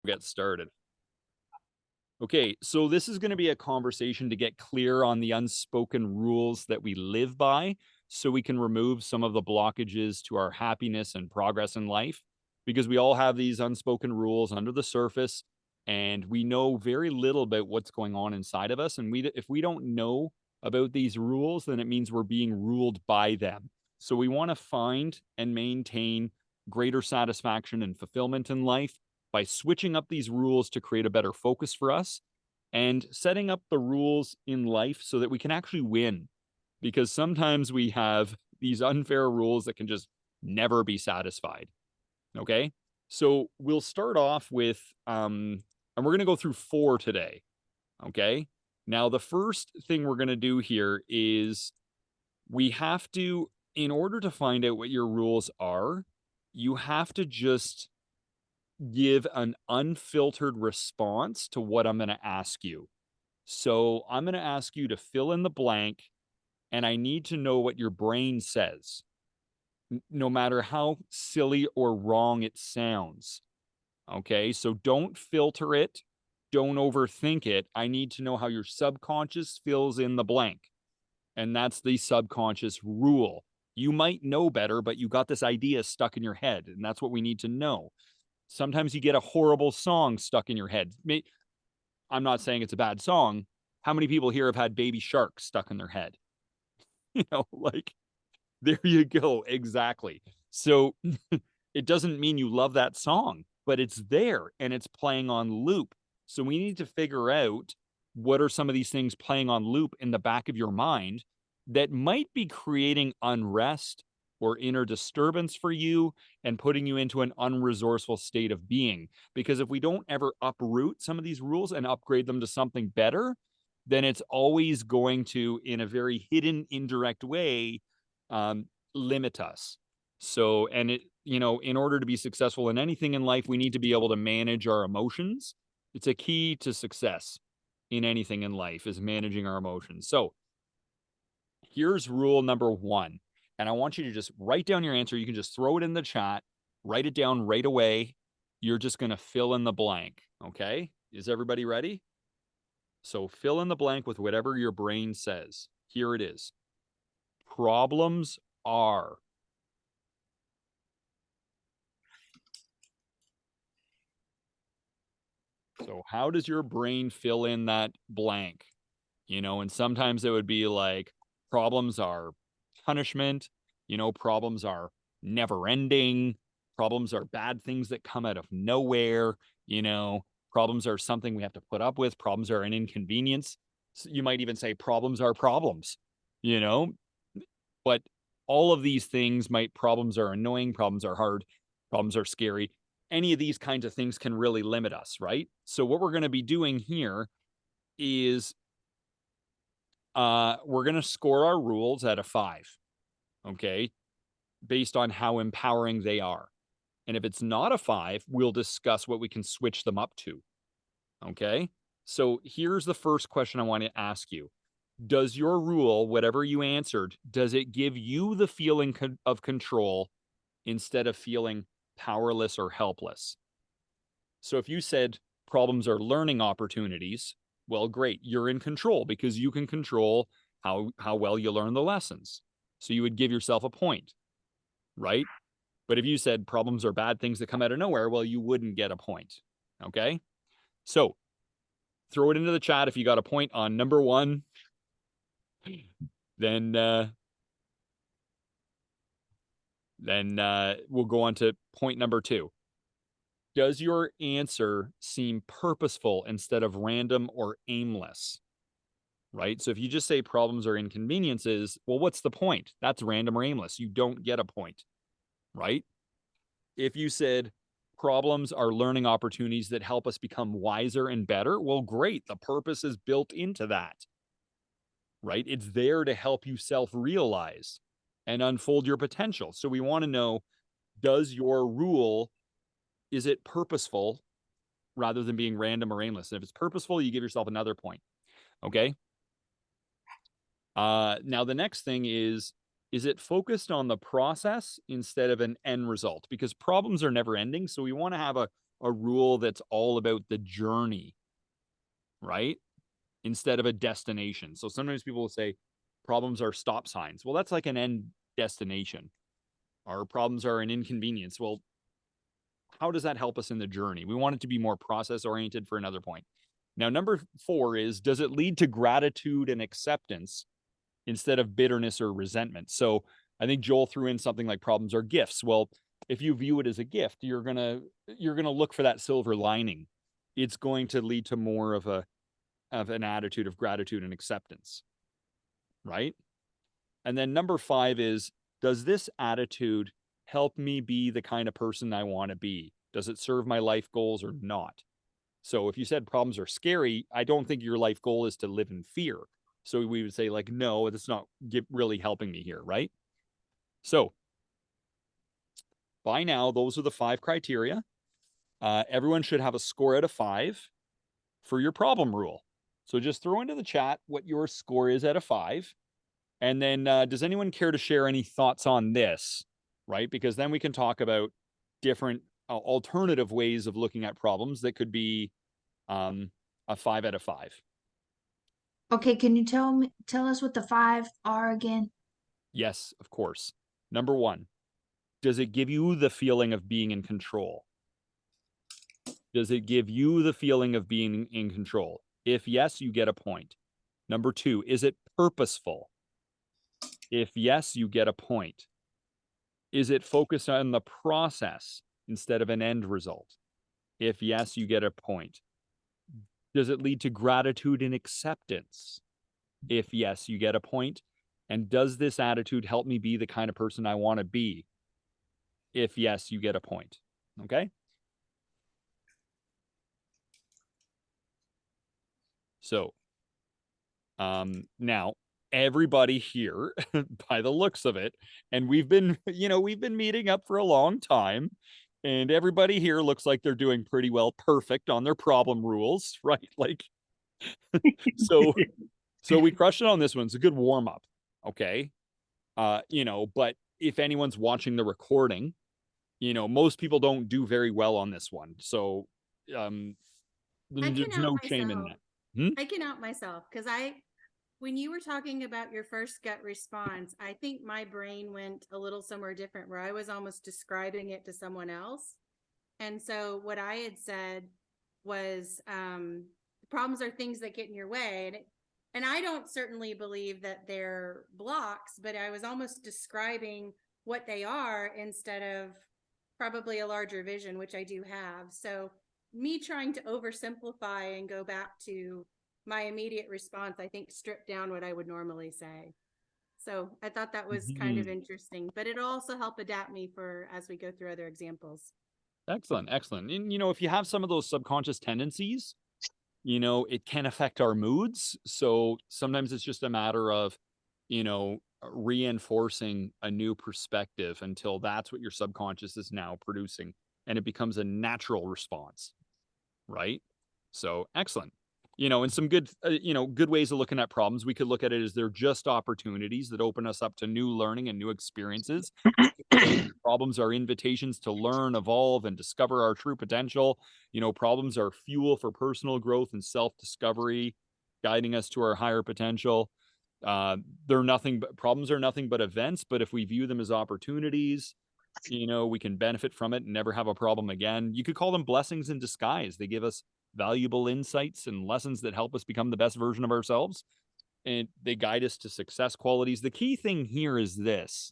get started. Okay, so this is going to be a conversation to get clear on the unspoken rules that we live by so we can remove some of the blockages to our happiness and progress in life because we all have these unspoken rules under the surface and we know very little about what's going on inside of us, and if we don't know about these rules, then it means we're being ruled by them. So we want to find and maintain greater satisfaction and fulfillment in life by switching up these rules to create a better focus for us and setting up the rules in life so that we can actually win. Because sometimes we have these unfair rules that can just never be satisfied. Okay. So we'll start off with, and we're going to go through 4 today. Okay. Now, the first thing we're going to do here is we have to, in order to find out what your rules are, you have to just give an unfiltered response to what I'm going to ask you. So I'm going to ask you to fill in the blank, and I need to know what your brain says, no matter how silly or wrong it sounds. Okay. So don't filter it. Don't overthink it. I need to know how your subconscious fills in the blank. And that's the subconscious rule. You might know better, but you got this idea stuck in your head. And that's what we need to know. Sometimes you get a horrible song stuck in your head. I'm not saying it's a bad song. How many people here have had Baby Shark stuck in their head? Like, there you go. Exactly. So it doesn't mean you love that song, but it's there and it's playing on loop. So we need to figure out what are some of these things playing on loop in the back of your mind that might be creating unrest or inner disturbance for you and putting you into an unresourceful state of being. Because if we don't ever uproot some of these rules and upgrade them to something better, then it's always going to, in a very hidden, indirect way, um, limit us. So, and in order to be successful in anything in life, we need to be able to manage our emotions. It's a key to success in anything in life is managing our emotions. So, here's rule number 1. And I want you to just write down your answer. You can just throw it in the chat, write it down right away. You're just going to fill in the blank. Okay. Is everybody ready? So fill in the blank with whatever your brain says. Here it is. Problems are. So how does your brain fill in that blank? And sometimes it would be like problems are punishment, problems are never ending, problems are bad things that come out of nowhere, you know, problems are something we have to put up with, problems are an inconvenience. So you might even say problems are problems, you know, but all of these things problems are annoying, problems are hard, problems are scary. Any of these kinds of things can really limit us, right? So what we're going to be doing here is we're going to score our rules at a 5, okay, based on how empowering they are. And if it's not a 5, we'll discuss what we can switch them up to, okay? So here's the first question I want to ask you. Does your rule, whatever you answered, does it give you the feeling of control instead of feeling powerless or helpless? So if you said problems are learning opportunities, well, great, you're in control because you can control how well you learn the lessons. So you would give yourself a point, right? But if you said problems are bad things that come out of nowhere, well, you wouldn't get a point. Okay. So throw it into the chat if you got a point on number 1. Then we'll go on to point number 2. Does your answer seem purposeful instead of random or aimless? Right? So if you just say problems are inconveniences, well, what's the point? That's random or aimless. You don't get a point, right? If you said problems are learning opportunities that help us become wiser and better, well, great. The purpose is built into that, right? It's there to help you self-realize and unfold your potential. So we want to know, does your rule, is it purposeful rather than being random or aimless? And if it's purposeful, you give yourself another point. Okay. Now the next thing is it focused on the process instead of an end result? Because problems are never ending. So we want to have a rule that's all about the journey, right? Instead of a destination. So sometimes people will say problems are stop signs. Well, that's like an end destination. Our problems are an inconvenience. Well, how does that help us in the journey? We want it to be more process oriented for another point. Now, number 4 is, does it lead to gratitude and acceptance instead of bitterness or resentment? So I think Joel threw in something like problems are gifts. Well, if you view it as a gift, you're gonna look for that silver lining. It's going to lead to more of an attitude of gratitude and acceptance, right? And then number 5 is, does this attitude help me be the kind of person I want to be? Does it serve my life goals or not? So if you said problems are scary, I don't think your life goal is to live in fear. So we would say like, no, that's not really helping me here, right? So by now, those are the 5 criteria. Everyone should have a score out of 5 for your problem rule. So just throw into the chat what your score is out of 5. And then does anyone care to share any thoughts on this, right? Because then we can talk about different alternative ways of looking at problems that could be a 5 out of 5. Okay, can you tell us what the 5 are again? Yes, of course. Number 1, does it give you the feeling of being in control? Does it give you the feeling of being in control? If yes, you get a point. Number 2, is it purposeful? If yes, you get a point. Is it focused on the process instead of an end result? If yes, you get a point. Does it lead to gratitude and acceptance? If yes, you get a point. And does this attitude help me be the kind of person I want to be? If yes, you get a point. Okay? So, now everybody here, by the looks of it, and we've been meeting up for a long time, and everybody here looks like they're doing pretty well, perfect on their problem rules, right? Like, so we crushed it on this one. It's a good warm up. Okay. But if anyone's watching the recording, most people don't do very well on this one. So, I can there's out no shame in myself. that. I can out myself because when you were talking about your first gut response, I think my brain went a little somewhere different where I was almost describing it to someone else. And so what I had said was problems are things that get in your way. And I don't certainly believe that they're blocks, but I was almost describing what they are instead of probably a larger vision, which I do have. So me trying to oversimplify and go back to my immediate response, I think stripped down what I would normally say. So I thought that was kind of interesting, but it'll also help adapt me for as we go through other examples. Excellent, excellent. And if you have some of those subconscious tendencies, it can affect our moods. So sometimes it's just a matter of, reinforcing a new perspective until that's what your subconscious is now producing and it becomes a natural response, right? So excellent. And some good, good ways of looking at problems. We could look at it as they're just opportunities that open us up to new learning and new experiences. Problems are invitations to learn, evolve, and discover our true potential. Problems are fuel for personal growth and self-discovery, guiding us to our higher potential. Problems are nothing but events, but if we view them as opportunities, we can benefit from it and never have a problem again. You could call them blessings in disguise. They give us valuable insights and lessons that help us become the best version of ourselves. And they guide us to success qualities. The key thing here is this,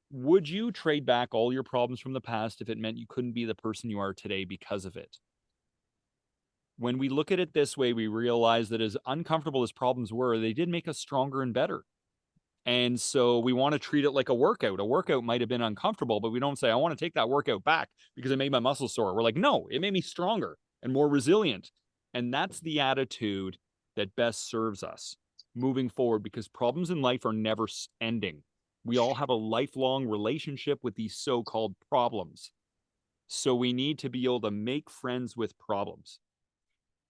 would you trade back all your problems from the past if it meant you couldn't be the person you are today because of it? When we look at it this way, we realize that as uncomfortable as problems were, they did make us stronger and better. And so we want to treat it like a workout. A workout might have been uncomfortable, but we don't say, I want to take that workout back because it made my muscles sore. We're like, no, it made me stronger and more resilient. And that's the attitude that best serves us moving forward, because problems in life are never ending. We all have a lifelong relationship with these so-called problems. So we need to be able to make friends with problems.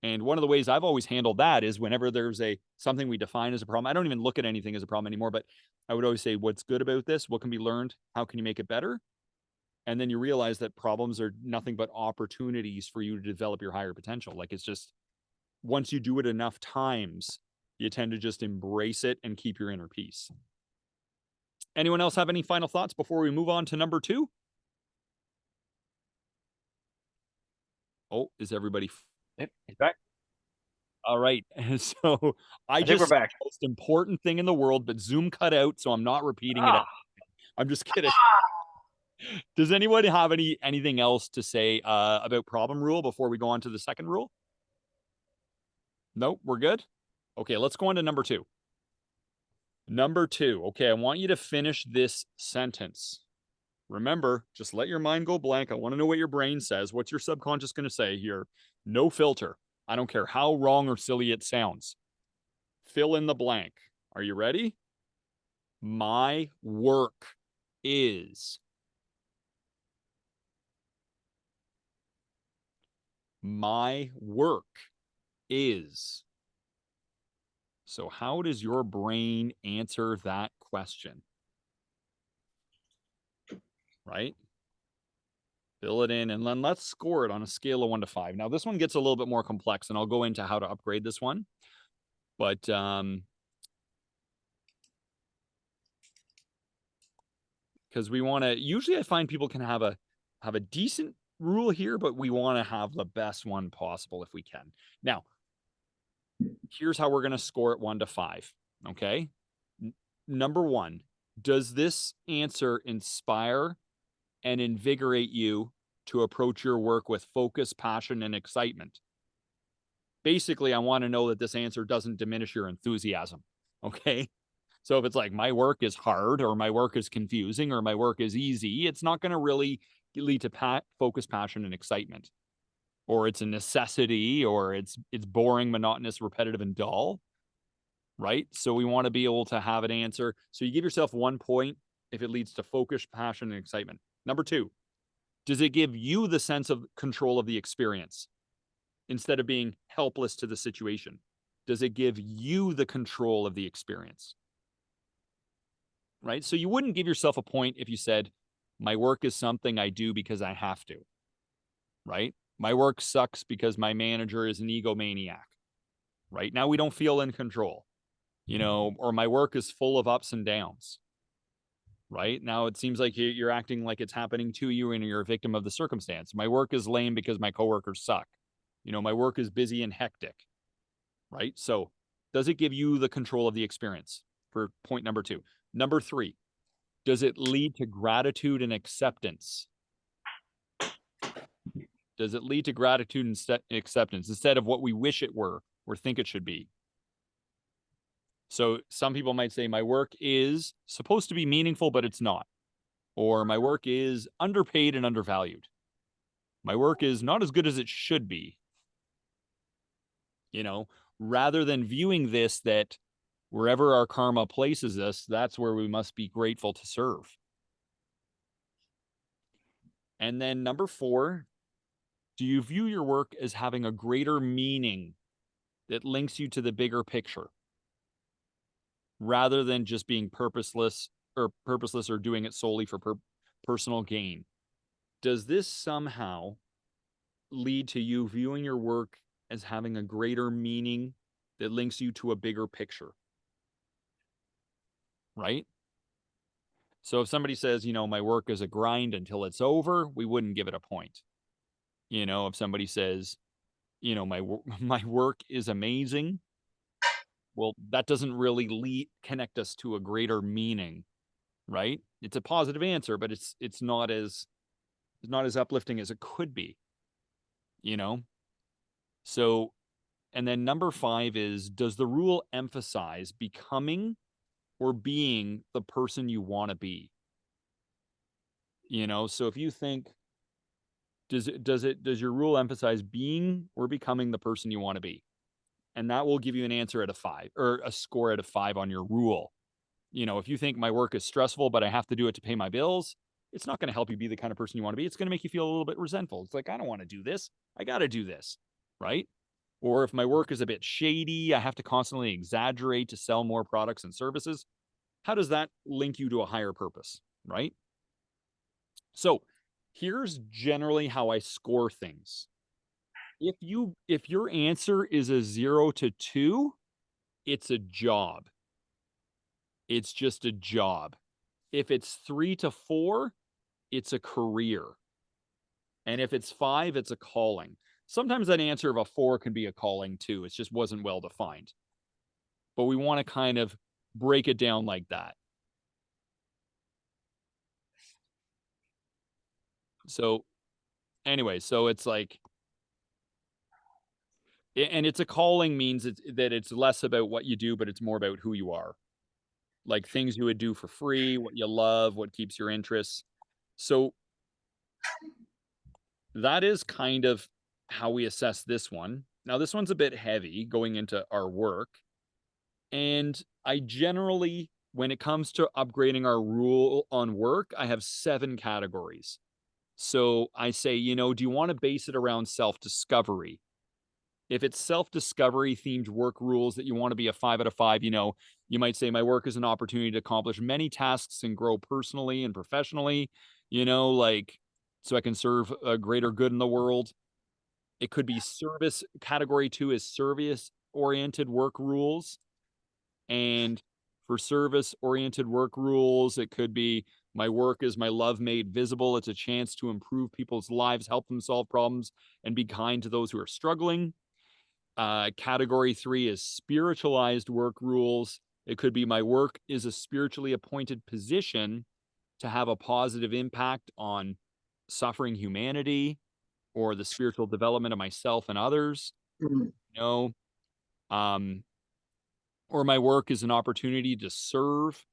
And one of the ways I've always handled that is whenever there's something we define as a problem, I don't even look at anything as a problem anymore, but I would always say, what's good about this? What can be learned? How can you make it better? And then you realize that problems are nothing but opportunities for you to develop your higher potential. Like, it's just, once you do it enough times, you tend to just embrace it and keep your inner peace. Anyone else have any final thoughts before we move on to number 2? Oh, is everybody Yep, he's back. all right? So I think we're just back. said the most important thing in the world, but Zoom cut out, so I'm not repeating it. Ah, I'm just kidding. Does anybody have anything else to say about problem rule before we go on to the second rule? Nope, we're good. Okay, let's go on to number 2. Number 2. Okay, I want you to finish this sentence. Remember, just let your mind go blank. I want to know what your brain says. What's your subconscious going to say here? No filter. I don't care how wrong or silly it sounds. Fill in the blank. Are you ready? My work is. My work is. So how does your brain answer that question? Right? Fill it in, and then let's score it on a scale of 1 to 5. Now, this one gets a little bit more complex, and I'll go into how to upgrade this one. But because we want to, usually I find people can have a decent rule here, but we want to have the best one possible if we can. Now, here's how we're going to score it 1 to 5. Okay. Number 1, does this answer inspire and invigorate you to approach your work with focus, passion, and excitement? Basically, I want to know that this answer doesn't diminish your enthusiasm. Okay. So if it's like, my work is hard, or my work is confusing, or my work is easy, it's not going to really lead to focus, passion, and excitement. Or it's a necessity, or it's boring, monotonous, repetitive, and dull. Right? So we want to be able to have an answer. So you give yourself 1 point if it leads to focus, passion, and excitement. Number 2, does it give you the sense of control of the experience instead of being helpless to the situation? Does it give you the control of the experience? Right? So you wouldn't give yourself a point if you said, my work is something I do because I have to. Right? My work sucks because my manager is an egomaniac. Right? Now we don't feel in control. Or my work is full of ups and downs. Right? Now it seems like you're acting like it's happening to you and you're a victim of the circumstance. My work is lame because my coworkers suck. My work is busy and hectic. Right? So does it give you the control of the experience? For point number 2. Number 3, does it lead to gratitude and acceptance? Does it lead to gratitude and acceptance instead of what we wish it were or think it should be? So some people might say, my work is supposed to be meaningful, but it's not. Or my work is underpaid and undervalued. My work is not as good as it should be. Rather than viewing this that wherever our karma places us, that's where we must be grateful to serve. And then number 4, do you view your work as having a greater meaning that links you to the bigger picture, rather than just being purposeless or doing it solely for personal gain? Does this somehow lead to you viewing your work as having a greater meaning that links you to a bigger picture? Right? So if somebody says, my work is a grind until it's over, we wouldn't give it a point. If somebody says, my work is amazing, well, that doesn't really connect us to a greater meaning, right? It's a positive answer, but it's not as uplifting as it could be, So, and then number 5 is, does the rule emphasize becoming or being the person you want to be? So if you think, does your rule emphasize being or becoming the person you want to be? And that will give you an answer at a 5, or a score at a 5 on your rule. If you think my work is stressful, but I have to do it to pay my bills, it's not going to help you be the kind of person you want to be. It's going to make you feel a little bit resentful. It's like, I don't want to do this. I got to do this. Right? Or if my work is a bit shady, I have to constantly exaggerate to sell more products and services. How does that link you to a higher purpose? Right? So here's generally how I score things. If your answer is a 0 to 2, it's a job. It's just a job. If it's 3 to 4, it's a career. And if it's 5, it's a calling. Sometimes that answer of a 4 can be a calling too. It just wasn't well defined. But we want to kind of break it down like that. So anyway, so it's like, and it's a calling means that it's less about what you do, but it's more about who you are. Like things you would do for free, what you love, what keeps your interests. So that is kind of how we assess this one. Now, this one's a bit heavy going into our work. And I generally, when it comes to upgrading our rule on work, I have 7 categories. So I say, you know, do you want to base it around self-discovery? If it's self-discovery themed work rules that you want to be a 5 out of 5, you know, you might say my work is an opportunity to accomplish many tasks and grow personally and professionally, you know, like so I can serve a greater good in the world. It could be service. Category 2 is service-oriented work rules. And for service-oriented work rules, it could be my work is my love made visible. It's a chance to improve people's lives, help them solve problems, and be kind to those who are struggling. Category 3 is spiritualized work rules. It could be my work is a spiritually appointed position to have a positive impact on suffering humanity or the spiritual development of myself and others. You know, or my work is an opportunity to serve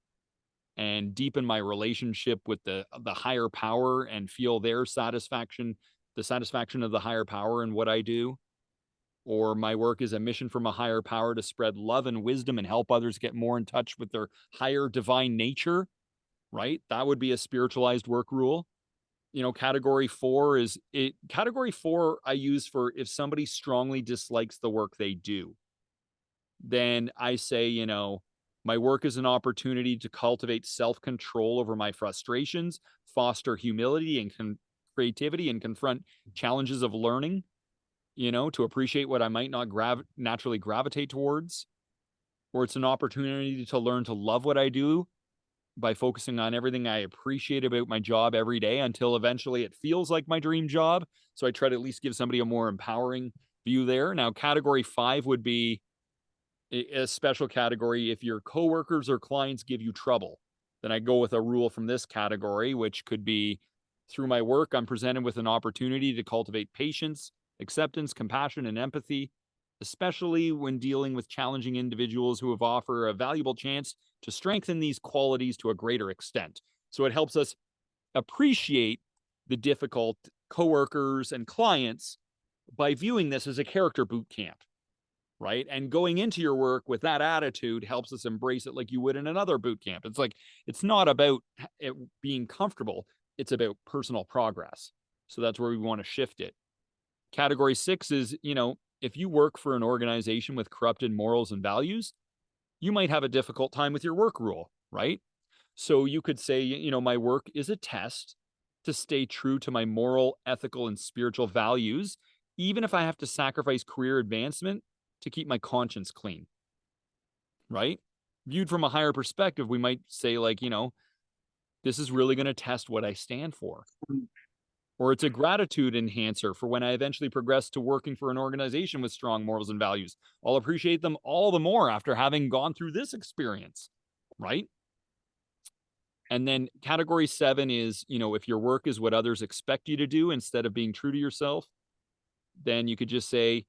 and deepen my relationship with the higher power and feel their satisfaction, the satisfaction of the higher power in what I do. Or my work is a mission from a higher power to spread love and wisdom and help others get more in touch with their higher divine nature, right? That would be a spiritualized work rule. You know, category 4 is it. Category 4 I use for if somebody strongly dislikes the work they do. Then I say, you know, my work is an opportunity to cultivate self-control over my frustrations, foster humility and creativity, and confront challenges of learning, you know, to appreciate what I might not naturally gravitate towards. Or it's an opportunity to learn to love what I do by focusing on everything I appreciate about my job every day until eventually it feels like my dream job. So I try to at least give somebody a more empowering view there. Now, category 5 would be a special category if your coworkers or clients give you trouble. Then I go with a rule from this category, which could be through my work, I'm presented with an opportunity to cultivate patience, acceptance, compassion, and empathy, especially when dealing with challenging individuals who have offered a valuable chance to strengthen these qualities to a greater extent. So it helps us appreciate the difficult coworkers and clients by viewing this as a character boot camp, right? And going into your work with that attitude helps us embrace it like you would in another boot camp. It's like, it's not about it being comfortable. It's about personal progress. So that's where we want to shift it. Category 6 is, you know, if you work for an organization with corrupted morals and values, you might have a difficult time with your work rule, right? So you could say, you know, my work is a test to stay true to my moral, ethical, and spiritual values, even if I have to sacrifice career advancement to keep my conscience clean, right? Viewed from a higher perspective, we might say like, you know, this is really going to test what I stand for. Or it's a gratitude enhancer for when I eventually progress to working for an organization with strong morals and values. I'll appreciate them all the more after having gone through this experience, right? And then category 7 is, you know, if your work is what others expect you to do instead of being true to yourself, then you could just say,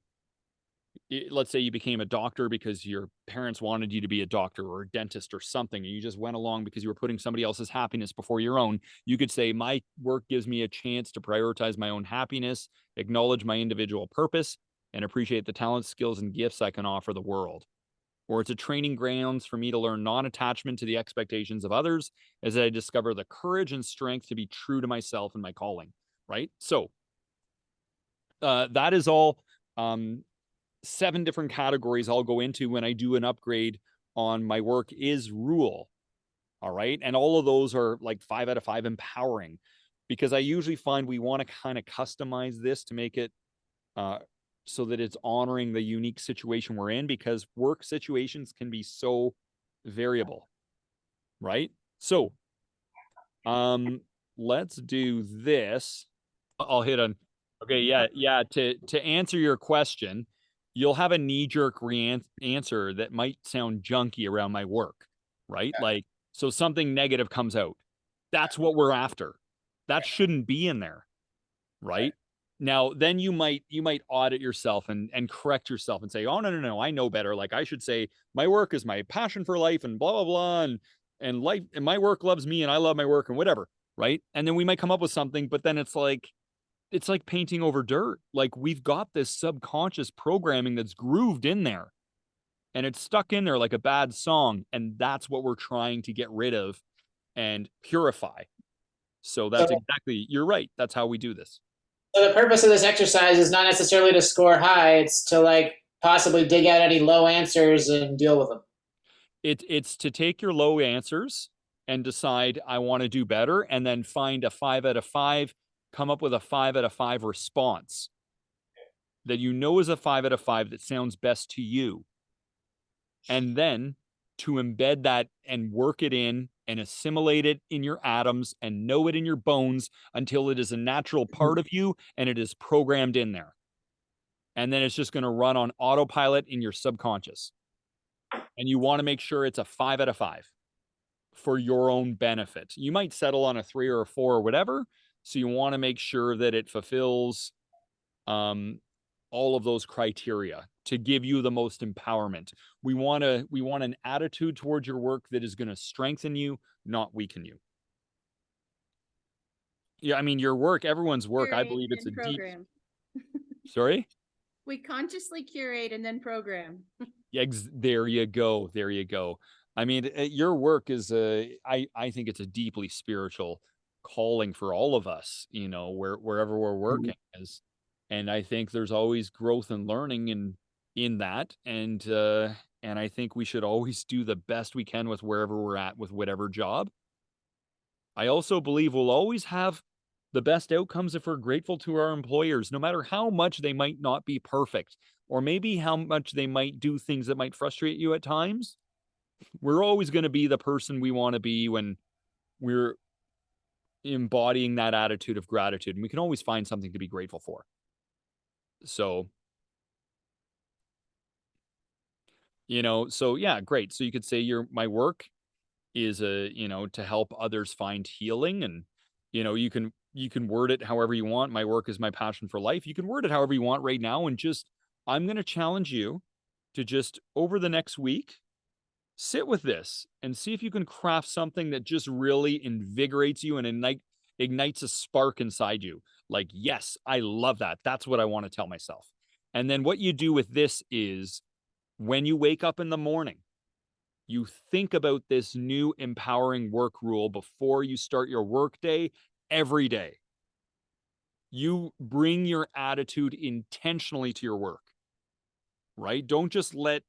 let's say you became a doctor because your parents wanted you to be a doctor or a dentist or something, and you just went along because you were putting somebody else's happiness before your own. You could say, my work gives me a chance to prioritize my own happiness, acknowledge my individual purpose, and appreciate the talents, skills, and gifts I can offer the world. Or it's a training grounds for me to learn non-attachment to the expectations of others as I discover the courage and strength to be true to myself and my calling, right? So that is all 7 different categories I'll go into when I do an upgrade on my work is rule. All right. And all of those are like 5 out of 5 empowering. because I usually find we want to kind of customize this to make it so that it's honoring the unique situation we're in, because work situations can be so variable, right? So let's do this. I'll hit on. Okay, yeah. To answer your question, you'll have a knee-jerk answer that might sound junky around my work, right? Like, so something negative comes out. That's what we're after. That shouldn't be in there, right? Now, then you might audit yourself and correct yourself and say, oh, no, I know better. Like, I should say my work is my passion for life and blah, blah, blah. And life and my work loves me and I love my work and whatever. Right. And then we might come up with something, but then it's like painting over dirt. Like, we've got this subconscious programming that's grooved in there and it's stuck in there like a bad song. And that's what we're trying to get rid of and purify. So that's exactly, you're right. That's how we do this. So the purpose of this exercise is not necessarily to score high. It's to like possibly dig out any low answers and deal with them. It's to take your low answers and decide, I want to do better, and then find a 5 out of 5, come up with a 5 out of 5 response that you know is a 5 out of 5 that sounds best to you. And then to embed that and work it in and assimilate it in your atoms and know it in your bones until it is a natural part of you and it is programmed in there. And then it's just going to run on autopilot in your subconscious. And you want to make sure it's a 5 out of 5 for your own benefit. You might settle on a 3 or a 4 or whatever. So you want to make sure that it fulfills all of those criteria to give you the most empowerment. We want an attitude towards your work that is going to strengthen you, not weaken you. Yeah, I mean, your work, everyone's work, I believe it's a program. Sorry? We consciously curate and then program. There you go. There you go. I mean, your work is I think it's a deeply spiritual calling for all of us, you know, wherever we're working is. And I think there's always growth and learning in that. And I think we should always do the best we can with wherever we're at with whatever job. I also believe we'll always have the best outcomes if we're grateful to our employers, no matter how much they might not be perfect, or maybe how much they might do things that might frustrate you at times. We're always going to be the person we want to be when we're embodying that attitude of gratitude, and we can always find something to be grateful for. So, you know, so yeah, great. So you could say my work is to help others find healing, and, you know, you can word it however you want. My work is my passion for life. You can word it however you want right now. And just, I'm going to challenge you to just over the next week, sit with this and see if you can craft something that just really invigorates you and ignites a spark inside you. Like, yes, I love that. That's what I want to tell myself. And then what you do with this is, when you wake up in the morning, you think about this new empowering work rule before you start your work day every day. You bring your attitude intentionally to your work, right? Don't just let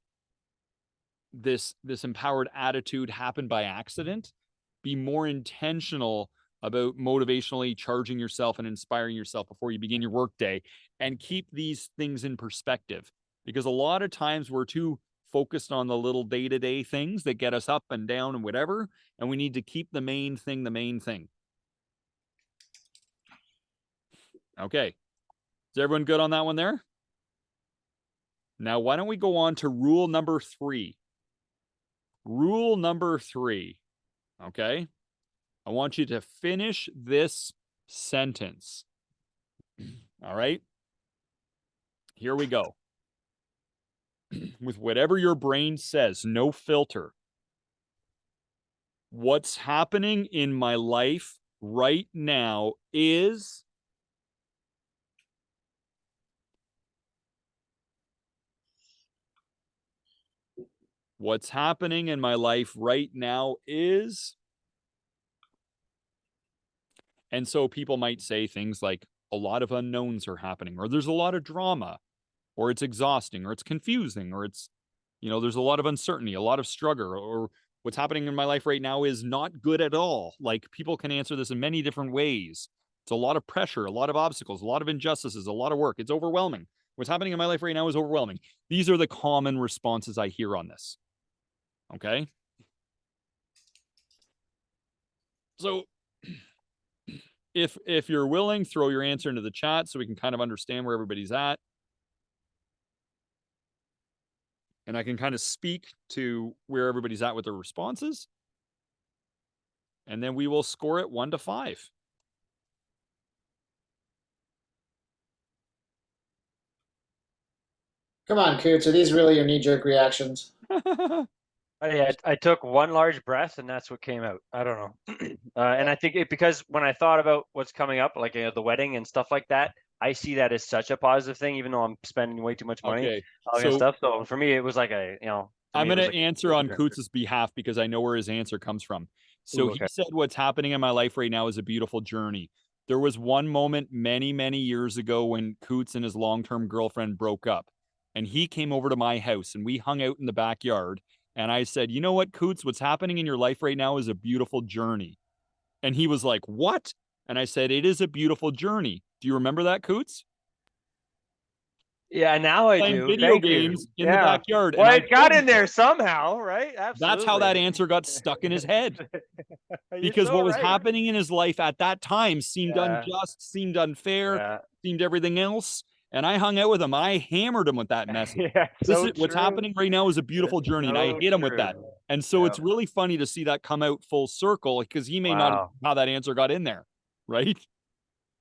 this empowered attitude happen by accident. Be more intentional about motivationally charging yourself and inspiring yourself before you begin your work day, and keep these things in perspective, because a lot of times we're too focused on the little day-to-day things that get us up and down and whatever, and we need to keep the main thing the main thing. Okay, is everyone good on that one there? Now, why don't we go on to rule number 3? Rule number 3, okay? I want you to finish this sentence. All right? Here we go. With whatever your brain says, no filter. What's happening in my life right now is... What's happening in my life right now is... And so people might say things like, a lot of unknowns are happening, or there's a lot of drama, or it's exhausting, or it's confusing, or it's, you know, there's a lot of uncertainty, a lot of struggle, or what's happening in my life right now is not good at all. Like, people can answer this in many different ways. It's a lot of pressure, a lot of obstacles, a lot of injustices, a lot of work. It's overwhelming. What's happening in my life right now is overwhelming. These are the common responses I hear on this. Okay. So if you're willing, throw your answer into the chat so we can kind of understand where everybody's at. And I can kind of speak to where everybody's at with their responses. And then we will score it 1 to 5. Come on, Coots, are these really your knee-jerk reactions? I took one large breath and that's what came out. I don't know. And I think because when I thought about what's coming up, like the wedding and stuff like that, I see that as such a positive thing, even though I'm spending way too much money Okay. on So stuff. So for me, it was like I'm going to answer on Coots' behalf because I know where his answer comes from. So Ooh, okay. he said, what's happening in my life right now is a beautiful journey. There was one moment many, many years ago when Coots and his long-term girlfriend broke up. And he came over to my house and we hung out in the backyard. And I said, you know what, Coots, what's happening in your life right now is a beautiful journey. And he was like, what? And I said, it is a beautiful journey. Do you remember that, Coots? Yeah, now I Playing do. video Thank games you. in the backyard. Well, And I it got told in him there somehow, right? Absolutely. that's how that answer got stuck in his head. You're Because so what was right. happening in his life at that time seemed Yeah. unjust, seemed unfair, Yeah. seemed everything else. And I hung out with him. I hammered him with that message. Yeah, This so is what's true. happening right now is a beautiful It's journey. And I so hit him with that. true. And so Yeah. it's really funny to see that come out full circle because he may not know Wow. how that answer got in there. Right?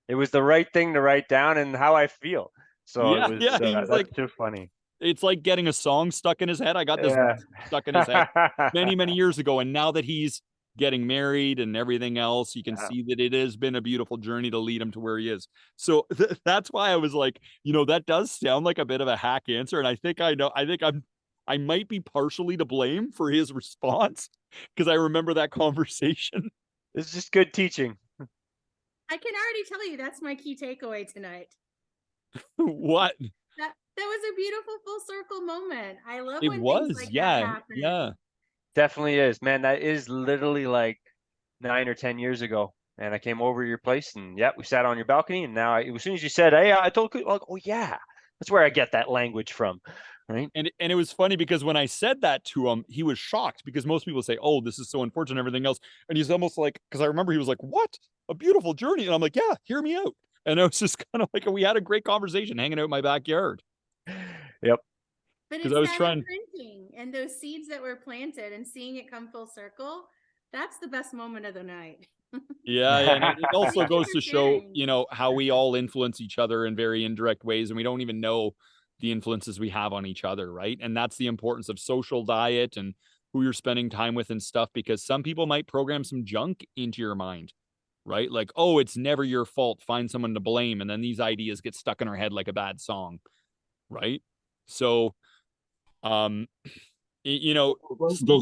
It was the right thing to write down and how I feel. So Yeah, it was, yeah. He was that's like, too funny. it's like getting a song stuck in his head. I got this Yeah. stuck in his head many, many years ago. And now that he's getting married and everything else, you can Yeah. see that it has been a beautiful journey to lead him to where he is. So that's why I was like, that does sound like a bit of a hack answer. And I think I might be partially to blame for his response because I remember that conversation. It's just good teaching. I can already tell you that's my key takeaway tonight. What? That was a beautiful full circle moment. I love It when was. things like that Yeah. happen. Yeah. Definitely is, man. That is literally like 9 or 10 years ago. And I came over to your place and we sat on your balcony. And now as soon as you said, hey, I told you, like, oh yeah, that's where I get that language from. Right. And it was funny because when I said that to him, he was shocked because most people say, oh, this is so unfortunate, everything else. And he's almost like, because I remember he was like, what? A beautiful journey. And I'm like, yeah, hear me out. And it was just kind of like, we had a great conversation hanging out in my backyard. Yep. But 'Cause it's I was that trying- imprinting and those seeds that were planted and seeing it come full circle. That's the best moment of the night. Yeah. And it also Thank you goes for to show, sharing. how we all influence each other in very indirect ways. And we don't even know the influences we have on each other. Right. And that's the importance of social diet and who you're spending time with and stuff, because some people might program some junk into your mind. Right? Like, oh, it's never your fault. Find someone to blame. And then these ideas get stuck in our head like a bad song. Right? So, those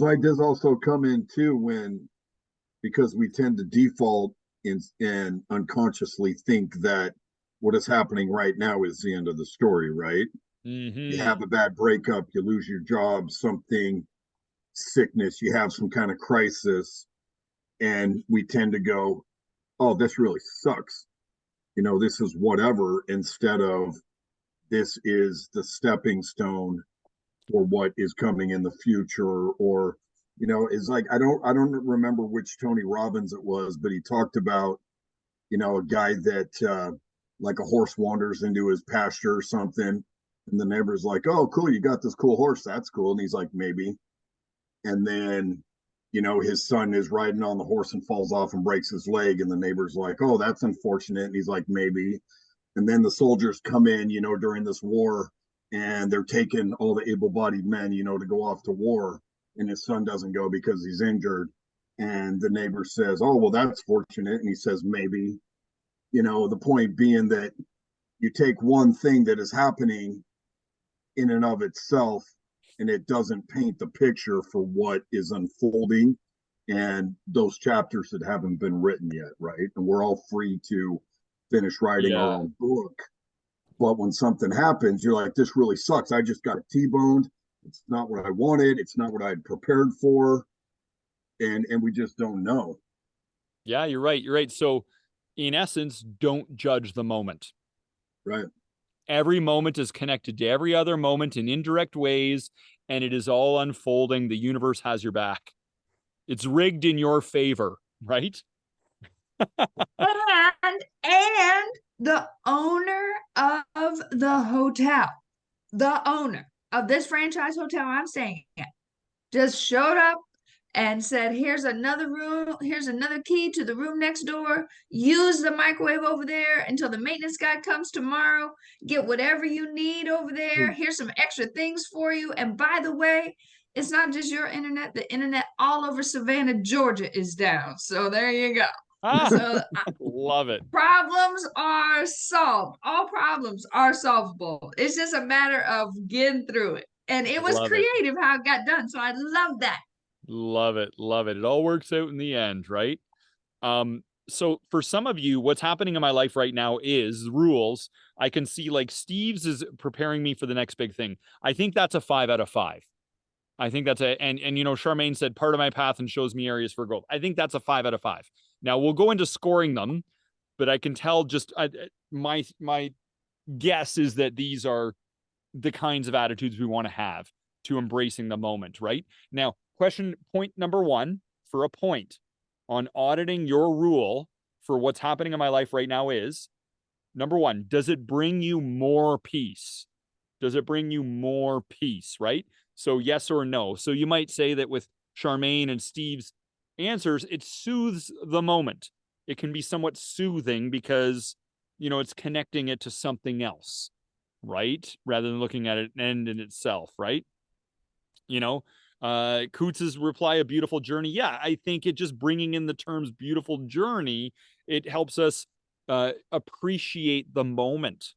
ideas also come in too because we tend to default and unconsciously think that what is happening right now is the end of the story, right? You have a bad breakup, you lose your job, something, sickness, you have some kind of crisis, and we tend to go, oh, this really sucks. This is whatever, instead of this is the stepping stone for what is coming in the future. Or it's like I don't remember which Tony Robbins it was, but he talked about a guy that like a horse wanders into his pasture or something, and the neighbor's like, oh cool, you got this cool horse, that's cool. And he's like, maybe. And then his son is riding on the horse and falls off and breaks his leg, and the neighbor's like, oh, that's unfortunate. And he's like, maybe. And then the soldiers come in during this war, and they're taking all the able-bodied men to go off to war, and his son doesn't go because he's injured. And the neighbor says, oh well, that's fortunate. And he says, maybe. The point being that you take one thing that is happening in and of itself, and it doesn't paint the picture for what is unfolding and those chapters that haven't been written yet, right? And we're all free to finish writing our own book. But when something happens, you're like, this really sucks. I just got T-boned. It's not what I wanted. It's not what I had prepared for. And we just don't know. Yeah, you're right. You're right. So in essence, don't judge the moment. Right. Every moment is connected to every other moment in indirect ways, and it is all unfolding. The universe has your back. It's rigged in your favor, right? And the owner of the hotel, the owner of this franchise hotel I'm staying at, just showed up and said, here's another room, here's another key to the room next door. Use the microwave over there until the maintenance guy comes tomorrow. Get whatever you need over there. Here's some extra things for you. And by the way, it's not just your internet, the internet all over Savannah, Georgia is down. So there you go. Ah, So love it. problems are solved. All problems are solvable. It's just a matter of getting through it. And it was Love it. creative how it got done. So I love that. Love it. Love it. It all works out in the end, right? So for some of you, what's happening in my life right now is rules. I can see like Steve's is preparing me for the next big thing. I think that's a 5 out of 5. I think that's and you know, Charmaine said part of my path and shows me areas for growth. I think that's a 5 out of 5. Now we'll go into scoring them, but I can tell just my guess is that these are the kinds of attitudes we want to have to embracing the moment, right? Now, point number 1 for a point on auditing your rule for what's happening in my life right now is, number 1, does it bring you more peace? Does it bring you more peace, right? So yes or no. So you might say that with Charmaine and Steve's answers, it soothes the moment. It can be somewhat soothing because, you know, it's connecting it to something else, right? Rather than looking at it an end in itself, right? You know, Coots's reply, a beautiful journey. Yeah, I think it just bringing in the terms beautiful journey, it helps us appreciate the moment.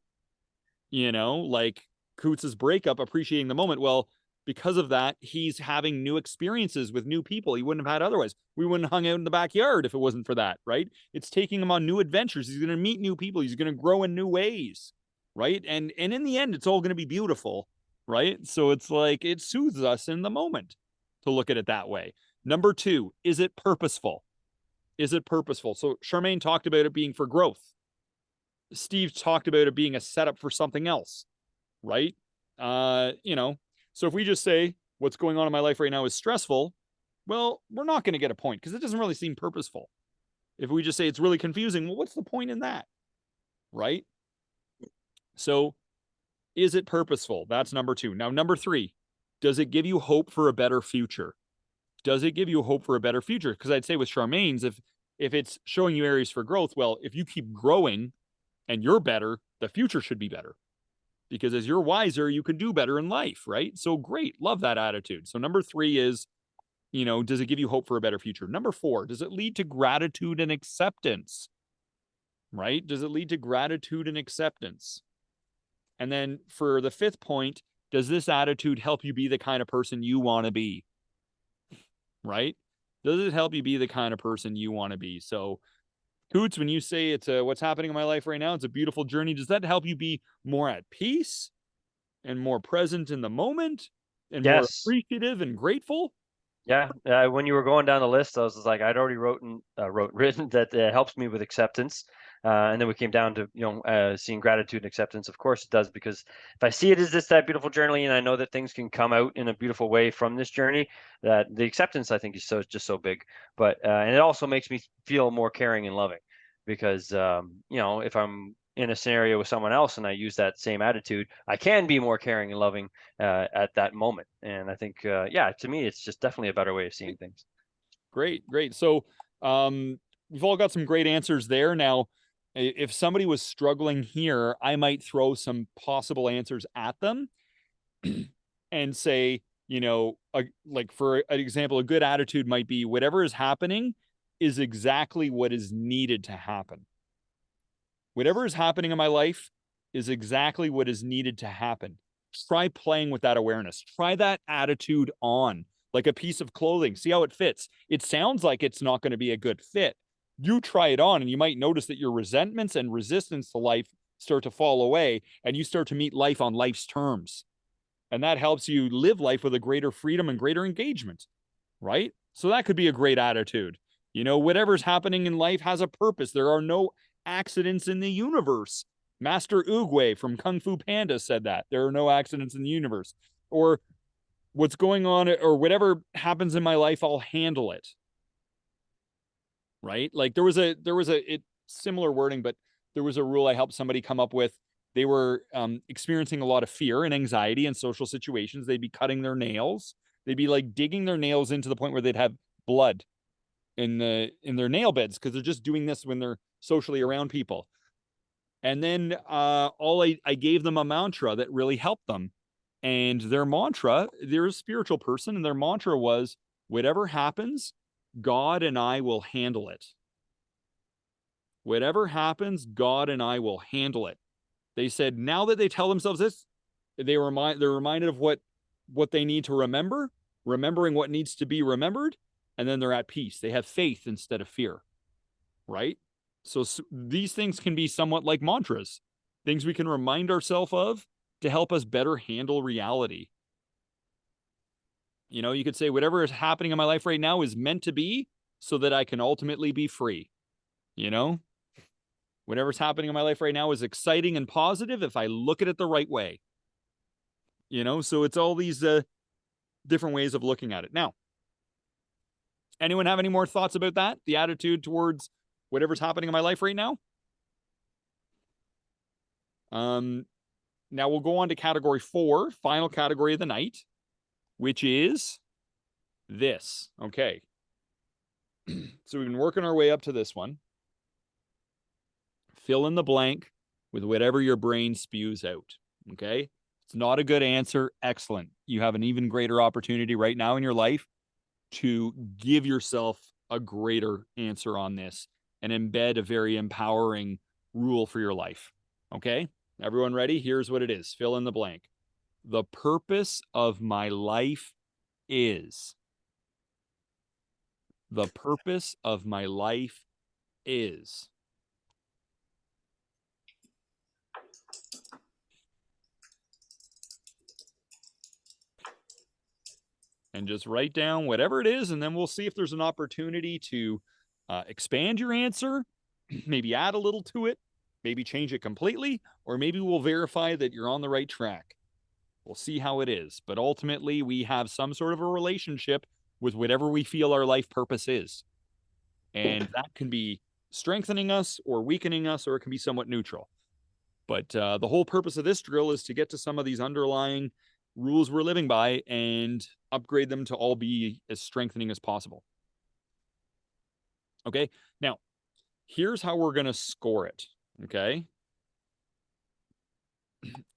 You know, like Coots's breakup, appreciating the moment. Well, because of that, he's having new experiences with new people he wouldn't have had otherwise. We wouldn't have hung out in the backyard if it wasn't for that, right? It's taking him on new adventures. He's going to meet new people. He's going to grow in new ways, right? And in the end, it's all going to be beautiful, right? So it's like it soothes us in the moment to look at it that way. Number 2, is it purposeful? Is it purposeful? So Charmaine talked about it being for growth. Steve talked about it being a setup for something else, right? You know, so if we just say what's going on in my life right now is stressful, well, we're not going to get a point because it doesn't really seem purposeful. If we just say it's really confusing, well, what's the point in that? Right? So is it purposeful? That's number 2. Now, number 3, does it give you hope for a better future? Does it give you hope for a better future? Because I'd say with Charmaine's, if it's showing you areas for growth, well, if you keep growing and you're better, the future should be better. Because as you're wiser, you can do better in life, right? So great. Love that attitude. So number 3 is, you know, does it give you hope for a better future? Number 4, does it lead to gratitude and acceptance? Right? Does it lead to gratitude and acceptance? And then for the 5th point, does this attitude help you be the kind of person you want to be? Right? Does it help you be the kind of person you want to be? So Coots, when you say it's what's happening in my life right now, it's a beautiful journey. Does that help you be more at peace and more present in the moment and more appreciative and grateful? Yeah. When you were going down the list, I was just like, I'd already written that helps me with acceptance. And then we came down to, you know, seeing gratitude and acceptance. Of course it does, because if I see it as that beautiful journey, and I know that things can come out in a beautiful way from this journey, that the acceptance, I think, is just so big. But and it also makes me feel more caring and loving, because you know, if I'm in a scenario with someone else and I use that same attitude, I can be more caring and loving at that moment. And I think, yeah, to me, it's just definitely a better way of seeing things. Great. So we've all got some great answers there. Now, if somebody was struggling here, I might throw some possible answers at them and say, you know, like for an example, a good attitude might be whatever is happening is exactly what is needed to happen. Whatever is happening in my life is exactly what is needed to happen. Try playing with that awareness. Try that attitude on, like a piece of clothing. See how it fits. It sounds like it's not going to be a good fit. You try it on and you might notice that your resentments and resistance to life start to fall away and you start to meet life on life's terms. And that helps you live life with a greater freedom and greater engagement, right? So that could be a great attitude. You know, whatever's happening in life has a purpose. There are no accidents in the universe. Master Oogway from Kung Fu Panda said that. There are no accidents in the universe. Or what's going on, or whatever happens in my life, I'll handle it. Right? Like there was a similar wording, but there was a rule I helped somebody come up with. They were experiencing a lot of fear and anxiety in social situations. They'd be cutting their nails. They'd be like digging their nails into the point where they'd have blood in their nail beds because they're just doing this when they're socially around people. And then I gave them a mantra that really helped them. And their mantra, they're a spiritual person, and their mantra was, whatever happens, God and I will handle it. Whatever happens, God and I will handle it. They said now that they tell themselves this, they're reminded of what they need to remember, remembering what needs to be remembered, and then they're at peace. They have faith instead of fear, right? So these things can be somewhat like mantras, things we can remind ourselves of to help us better handle reality. You know, you could say whatever is happening in my life right now is meant to be so that I can ultimately be free. You know, whatever's happening in my life right now is exciting and positive if I look at it the right way. You know, so it's all these different ways of looking at it. Now, anyone have any more thoughts about that? The attitude towards whatever's happening in my life right now? Now we'll go on to category 4, final category of the night, which is this. Okay. So we've been working our way up to this one. Fill in the blank with whatever your brain spews out. Okay. It's not a good answer. Excellent. You have an even greater opportunity right now in your life to give yourself a greater answer on this and embed a very empowering rule for your life. Okay. Everyone ready? Here's what it is. Fill in the blank. The purpose of my life is. The purpose of my life is. And just write down whatever it is, and then we'll see if there's an opportunity to expand your answer, maybe add a little to it, maybe change it completely, or maybe we'll verify that you're on the right track. We'll see how it is. But ultimately, we have some sort of a relationship with whatever we feel our life purpose is. And that can be strengthening us or weakening us, or it can be somewhat neutral. But the whole purpose of this drill is to get to some of these underlying rules we're living by and upgrade them to all be as strengthening as possible. Okay, now here's how we're going to score it. Okay,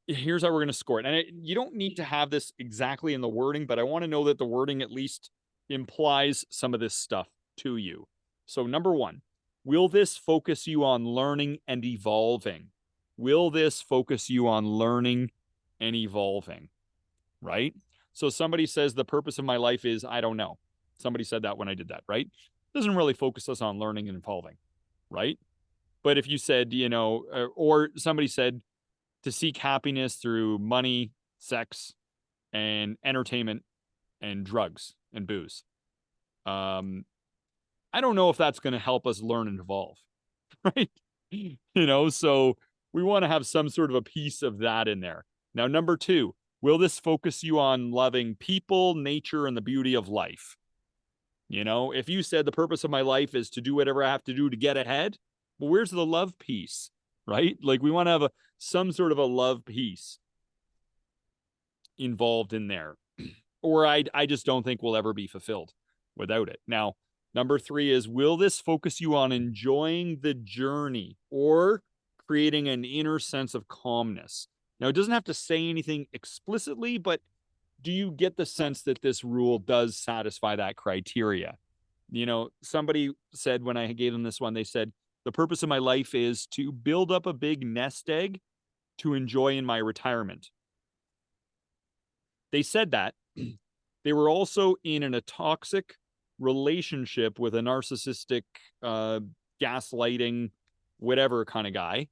here's how we're going to score it. And you don't need to have this exactly in the wording, but I want to know that the wording at least implies some of this stuff to you. So number 1, will this focus you on learning and evolving? Will this focus you on learning and evolving? Right? So somebody says the purpose of my life is, I don't know. Somebody said that when I did that, right? Doesn't really focus us on learning and evolving, right? But if you said, you know, or somebody said to seek happiness through money, sex, and entertainment and drugs and booze. I don't know if that's going to help us learn and evolve, right? You know, so we want to have some sort of a piece of that in there. Now, number 2, will this focus you on loving people, nature, and the beauty of life? You know, if you said the purpose of my life is to do whatever I have to do to get ahead, well, where's the love piece, right? Like we want to have some sort of a love piece involved in there. Or I just don't think we'll ever be fulfilled without it. Now, number 3 is, will this focus you on enjoying the journey or creating an inner sense of calmness? Now, it doesn't have to say anything explicitly, but do you get the sense that this rule does satisfy that criteria? You know, somebody said when I gave them this one, they said, the purpose of my life is to build up a big nest egg to enjoy in my retirement. They said that. They were also in a toxic relationship with a narcissistic, gaslighting, whatever kind of guy.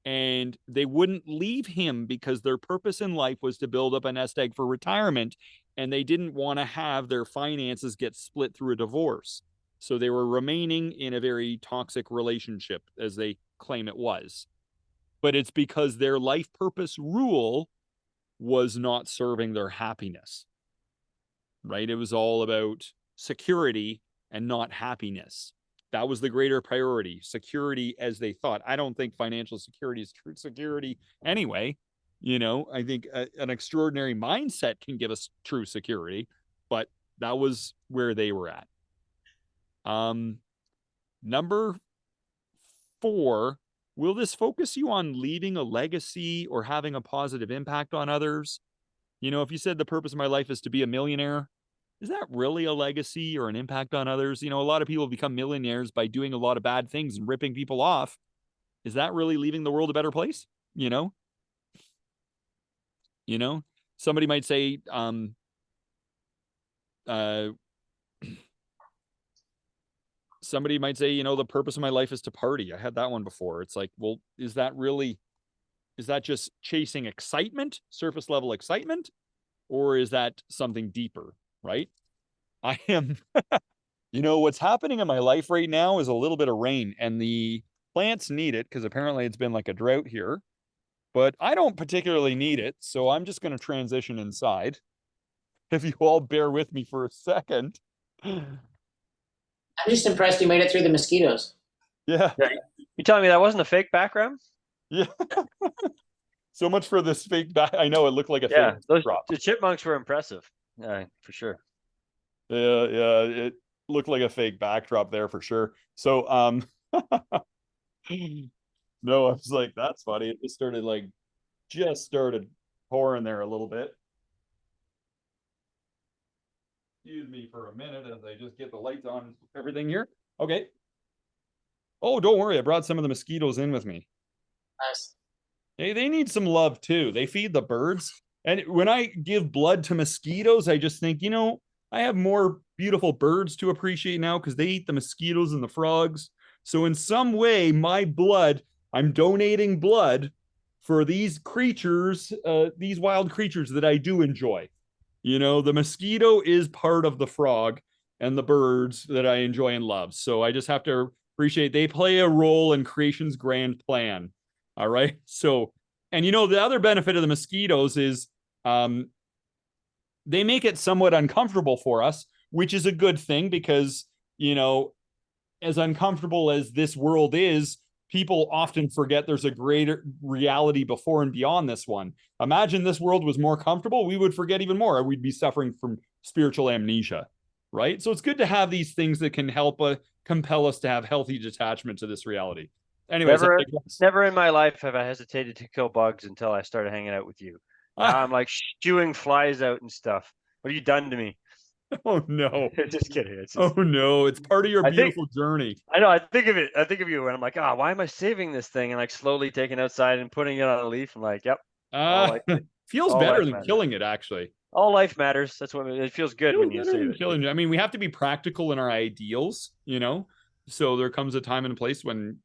And they wouldn't leave him because their purpose in life was to build up a nest egg for retirement. And they didn't want to have their finances get split through a divorce. So they were remaining in a very toxic relationship, as they claim it was. But it's because their life purpose rule was not serving their happiness, right? It was all about security and not happiness. That was the greater priority, security as they thought. I don't think financial security is true security anyway. You know, I think an extraordinary mindset can give us true security, but that was where they were at. Number 4, will this focus you on leaving a legacy or having a positive impact on others? You know, if you said the purpose of my life is to be a millionaire, is that really a legacy or an impact on others? You know, a lot of people become millionaires by doing a lot of bad things and ripping people off. Is that really leaving the world a better place? You know, somebody might say, somebody might say, you know, the purpose of my life is to party. I had that one before. It's like, well, is that just chasing excitement, surface level excitement? Or is that something deeper, right? I am, you know, what's happening in my life right now is a little bit of rain, and the plants need it because apparently it's been like a drought here, but I don't particularly need it. So I'm just going to transition inside. If you all bear with me for a second. I'm just impressed you made it through the mosquitoes. Yeah. You telling me that wasn't a fake background? Yeah. So much for this fake back. I know it looked like a Yeah, fake drop. the chipmunks were impressive. For sure. Yeah, it looked like a fake backdrop there for sure. So no, I was like, that's funny. It just started pouring there a little bit. Excuse me for a minute as I just get the lights on and everything here. Okay. Oh, don't worry. I brought some of the mosquitoes in with me. Nice. They need some love too. They feed the birds. And when I give blood to mosquitoes, I just think, you know, I have more beautiful birds to appreciate now because they eat the mosquitoes and the frogs. So in some way, my blood, I'm donating blood for these creatures, these wild creatures that I do enjoy. You know, the mosquito is part of the frog and the birds that I enjoy and love. So I just have to appreciate they play a role in creation's grand plan. All right. So, and you know, the other benefit of the mosquitoes is they make it somewhat uncomfortable for us, which is a good thing because, you know, as uncomfortable as this world is, people often forget there's a greater reality before and beyond this one. Imagine this world was more comfortable, we would forget even more. We'd be suffering from spiritual amnesia, right? So it's good to have these things that can help compel us to have healthy detachment to this reality. Anyways, never in my life have I hesitated to kill bugs until I started hanging out with you. Now I'm like shooing flies out and stuff. What have you done to me? Oh no! Just kidding. It's oh no! It's part of your beautiful journey. I know. I think of you, and I'm like, why am I saving this thing? And like slowly taking it outside and putting it on a leaf. I'm like, yep. Feels better than killing it, actually. All life matters. That's what it feels good when you save it. Killing it. I mean, we have to be practical in our ideals, you know. So there comes a time and a place when,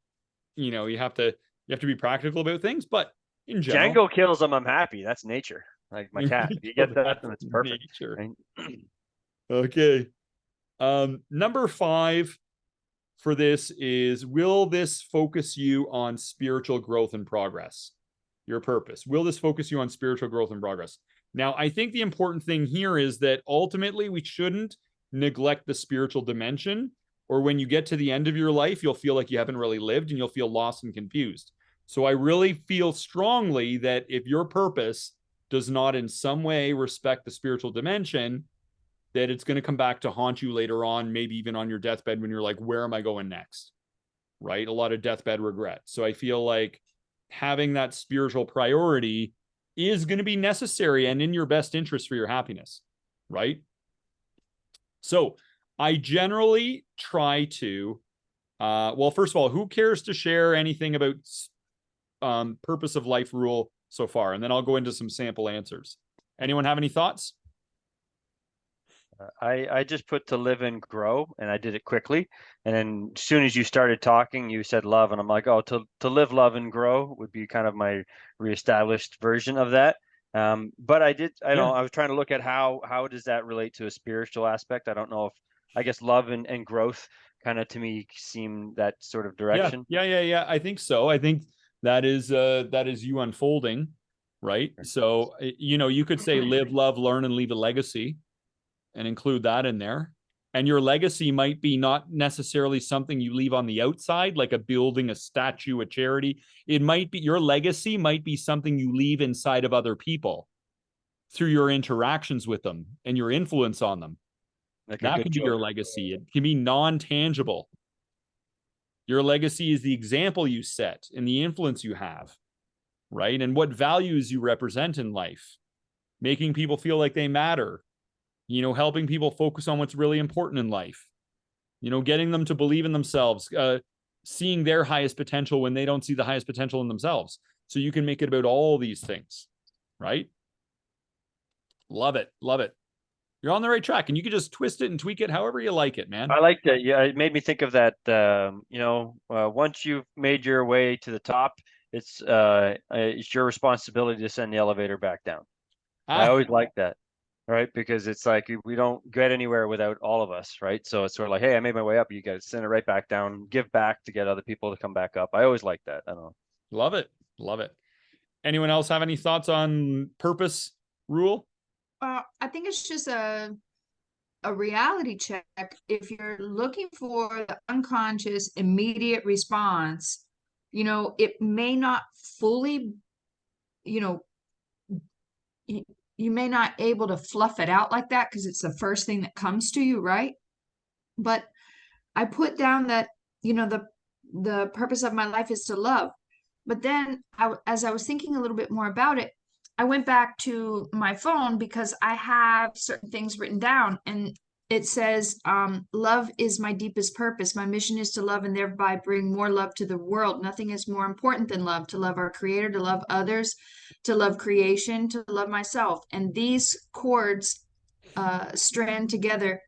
you know, you have to be practical about things. But in general, Django kills them. I'm happy. That's nature. Like my cat. If you get that, then it's perfect. Right? Okay. Number 5 for this is, will this focus you on spiritual growth and progress? Your purpose. Will this focus you on spiritual growth and progress? Now, I think the important thing here is that ultimately we shouldn't neglect the spiritual dimension, or when you get to the end of your life, you'll feel like you haven't really lived and you'll feel lost and confused. So I really feel strongly that if your purpose does not in some way respect the spiritual dimension, that it's going to come back to haunt you later on, maybe even on your deathbed when you're like, where am I going next? Right? A lot of deathbed regret. So I feel like having that spiritual priority is going to be necessary and in your best interest for your happiness, right? So I generally try to, well, first of all, who cares to share anything about purpose of life rule so far? And then I'll go into some sample answers. Anyone have any thoughts? I just put to live and grow, and I did it quickly. And then as soon as you started talking, you said love, and I'm like, oh, to live, love, and grow would be kind of my reestablished version of that. But I was trying to look at how does that relate to a spiritual aspect. I don't know I guess love and growth kind of to me seem that sort of direction. Yeah. I think so. I think that is you unfolding, right? So you could say live, love, learn, and leave a legacy, and include that in there. And your legacy might be not necessarily something you leave on the outside, like a building, a statue, a charity. It might be your legacy might be something you leave inside of other people through your interactions with them and your influence on them. Like that can be your legacy. It can be non-tangible. Your legacy is the example you set and the influence you have, right? And what values you represent in life, making people feel like they matter, helping people focus on what's really important in life, getting them to believe in themselves, seeing their highest potential when they don't see the highest potential in themselves. So you can make it about all these things, right? Love it. Love it. You're on the right track, and you can just twist it and tweak it however you like it, man. I like that. Yeah, it made me think of that. Once you've made your way to the top, it's your responsibility to send the elevator back down. I always like that, right? Because it's like we don't get anywhere without all of us, right? So it's sort of like, hey, I made my way up. You got to send it right back down. Give back to get other people to come back up. I always like that. I don't know. Love it. Love it. Anyone else have any thoughts on purpose rule? I think it's just a reality check. If you're looking for the unconscious immediate response, it may not fully, you may not able to fluff it out like that because it's the first thing that comes to you, right? But I put down that, the purpose of my life is to love. But then as I was thinking a little bit more about it, I went back to my phone because I have certain things written down, and it says, love is my deepest purpose. My mission is to love and thereby bring more love to the world. Nothing is more important than love, to love our creator, to love others, to love creation, to love myself. And these chords strand together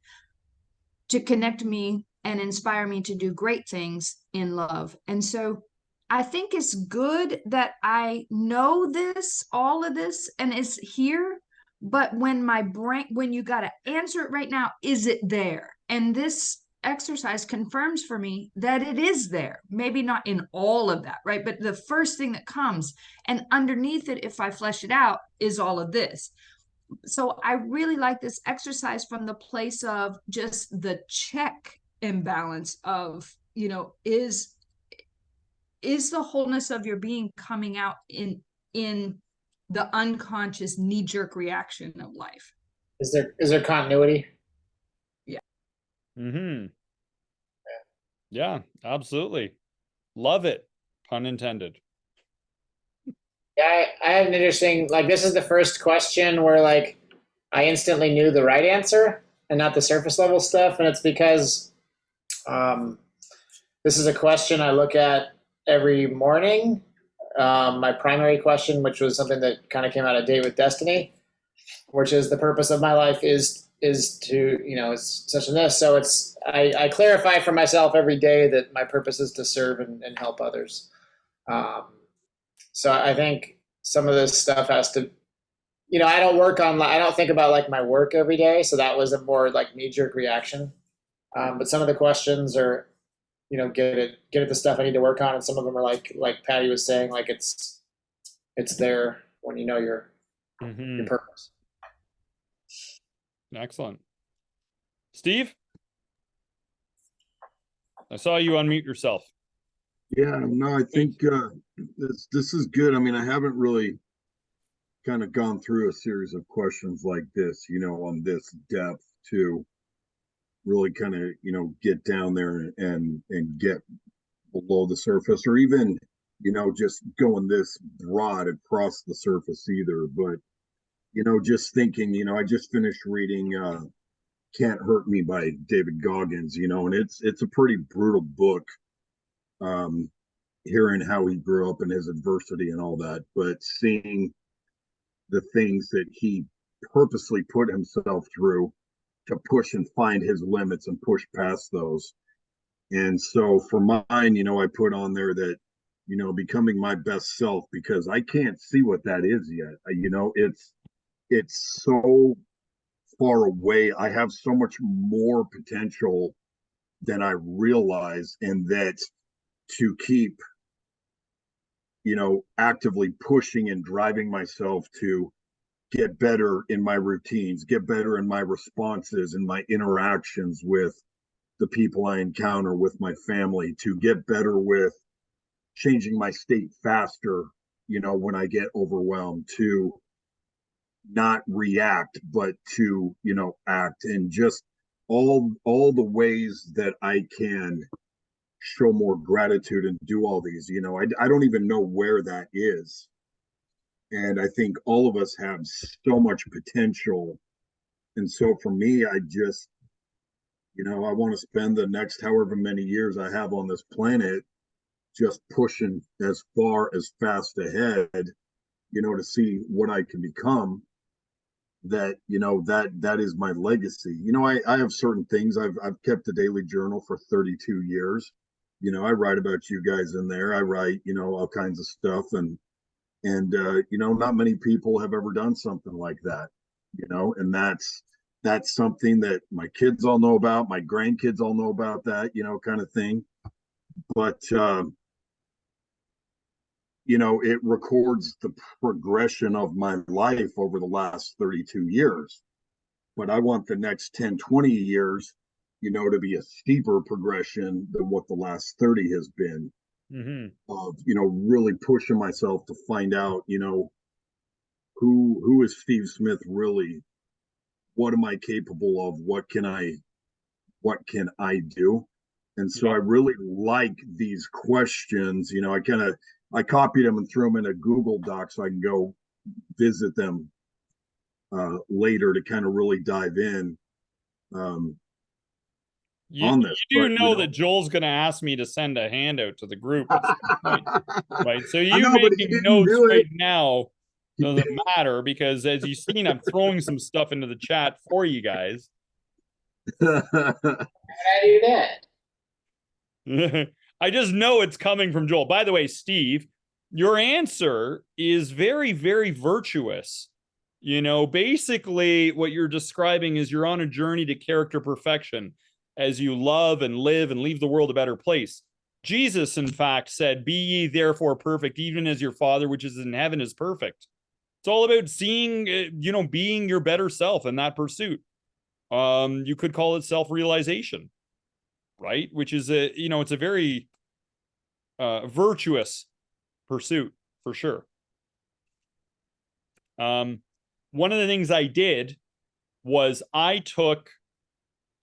to connect me and inspire me to do great things in love. And so I think it's good that I know this, all of this, and it's here. But when you got to answer it right now, is it there? And this exercise confirms for me that it is there. Maybe not in all of that, right? But the first thing that comes, and underneath it, if I flesh it out, is all of this. So I really like this exercise from the place of just the check imbalance of, is the wholeness of your being coming out in the unconscious knee-jerk reaction of life? Is there continuity? Yeah, absolutely. Love it. Pun intended. Yeah, I had an interesting, this is the first question where I instantly knew the right answer and not the surface level stuff. And it's because this is a question I look at every morning. My primary question, which was something that kind of came out of Date with Destiny, which is the purpose of my life is to, it's such and this. So I clarify for myself every day that my purpose is to serve and help others. So I think some of this stuff has to, I don't think about my work every day. So that was a more knee-jerk reaction. But some of the questions are, get at the stuff I need to work on. And some of them are like Patty was saying, it's there when you know your purpose. Excellent. Steve? I saw you unmute yourself. Yeah, no, I think this is good. I mean, I haven't really kind of gone through a series of questions like this, on this depth to really kind of, get down there and get below the surface, or even, just going this broad across the surface either. But, just thinking, I just finished reading Can't Hurt Me by David Goggins, and it's a pretty brutal book. Hearing how he grew up and his adversity and all that, but seeing the things that he purposely put himself through to push and find his limits and push past those. And so for mine, I put on there that, becoming my best self, because I can't see what that is yet. It's so far away. I have so much more potential than I realize, and that to keep, actively pushing and driving myself to get better in my routines, get better in my responses and my interactions with the people I encounter, with my family, to get better with changing my state faster, when I get overwhelmed, to not react, but to, act, and just all the ways that I can show more gratitude and do all these. I don't even know where that is. And I think all of us have so much potential. And so for me, I just, I want to spend the next however many years I have on this planet just pushing as far, as fast ahead, to see what I can become. That is my legacy. I have certain things. I've kept a daily journal for 32 years. I write about you guys in there. I write, all kinds of stuff, and not many people have ever done something like that, and that's something that my kids all know about, my grandkids all know about, that, kind of thing. But it records the progression of my life over the last 32 years. But I want the next 10, 20 years, to be a steeper progression than what the last 30 has been. Of, really pushing myself to find out, who is Steve Smith really? What am I capable of? What can I do? And so I really like these questions. I copied them and threw them in a Google Doc so I can go visit them later to kind of really dive in on this. You know that Joel's going to ask me to send a handout to the group at some point, right? So you making notes right now doesn't matter, because as you've seen, I'm throwing some stuff into the chat for you guys. How do I do that? I just know it's coming from Joel. By the way, Steve, your answer is very, very virtuous. Basically what you're describing is you're on a journey to character perfection as you love and live and leave the world a better place. Jesus, in fact, said, "Be ye therefore perfect, even as your Father which is in heaven is perfect." It's all about seeing, being your better self in that pursuit. You could call it self-realization, right? Which is it's a very virtuous pursuit for sure. One of the things I did was I took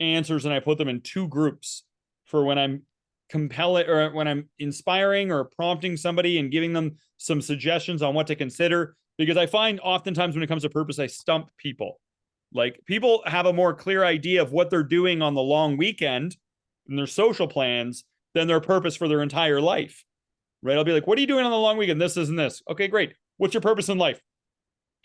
answers and I put them in two groups for when I'm compelling, or when I'm inspiring or prompting somebody and giving them some suggestions on what to consider, because I find oftentimes when it comes to purpose, I stump people. Like, people have a more clear idea of what they're doing on the long weekend and their social plans than their purpose for their entire life, right? I'll be like, "What are you doing on the long weekend? This, and this." "Okay, great. What's your purpose in life?"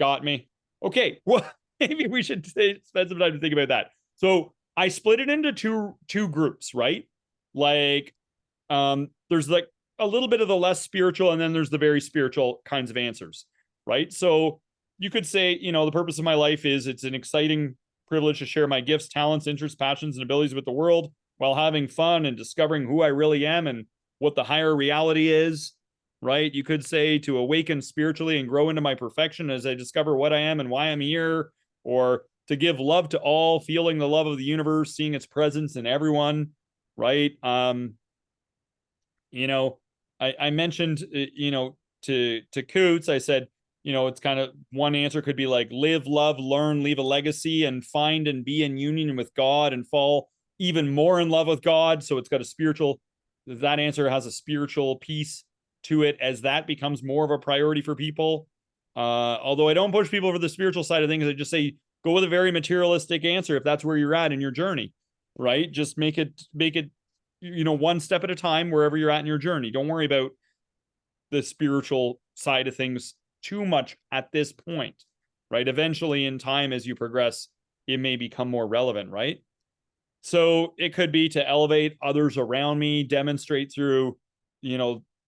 "Got me." "Okay, well, maybe we should spend some time to think about that." So I split it into two groups, right? Like, there's like a little bit of the less spiritual, and then there's the very spiritual kinds of answers, right? So you could say, the purpose of my life is, it's an exciting privilege to share my gifts, talents, interests, passions, and abilities with the world while having fun and discovering who I really am and what the higher reality is, right? You could say, to awaken spiritually and grow into my perfection as I discover what I am and why I'm here, or to give love to all, feeling the love of the universe, seeing its presence in everyone, right? I mentioned, to Coots, I said, it's kind of, one answer could be like, live, love, learn, leave a legacy, and find and be in union with God and fall even more in love with God. So it's got a spiritual, that answer has a spiritual piece to it as that becomes more of a priority for people. Although I don't push people for the spiritual side of things, I just say, go with a very materialistic answer if that's where you're at in your journey, right? Just make it, one step at a time wherever you're at in your journey. Don't worry about the spiritual side of things too much at this point, right? Eventually in time, as you progress, it may become more relevant, right? So it could be to elevate others around me, demonstrate through,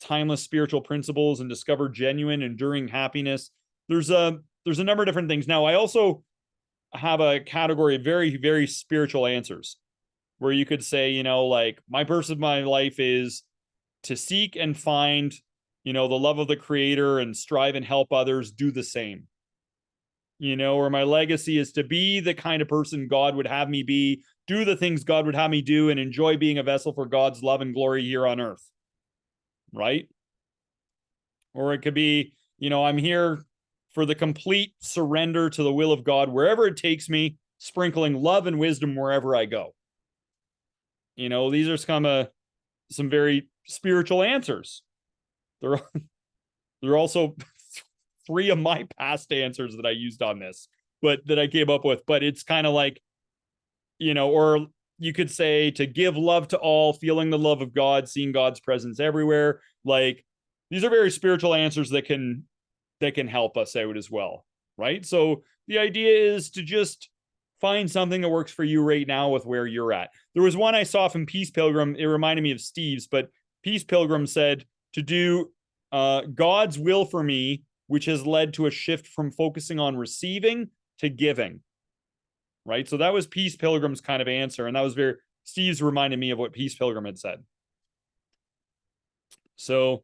timeless spiritual principles, and discover genuine, enduring happiness. There's a number of different things. Now, I also have a category of very, very spiritual answers where you could say, you know, like my purpose of my life is to seek and find, you know, the love of the creator and strive and help others do the same. You know, or my legacy is to be the kind of person God would have me be, do the things God would have me do, and enjoy being a vessel for God's love and glory here on earth. Right? Or it could be, you know, I'm here for the complete surrender to the will of God wherever it takes me, sprinkling love and wisdom wherever I go. You know, these are some very spiritual answers. They're also 3 of my past answers that I used on this, but that I came up with. But it's kind of like, you know, or you could say to give love to all, feeling the love of God, seeing God's presence everywhere. Like, these are very spiritual answers that can help us out as well, right? So the idea is to just find something that works for you right now with where you're at. There was one I saw from Peace Pilgrim. It reminded me of Steve's, but Peace Pilgrim said to do God's will for me, which has led to a shift from focusing on receiving to giving, right? So that was Peace Pilgrim's kind of answer. And that was Steve's reminded me of what Peace Pilgrim had said. So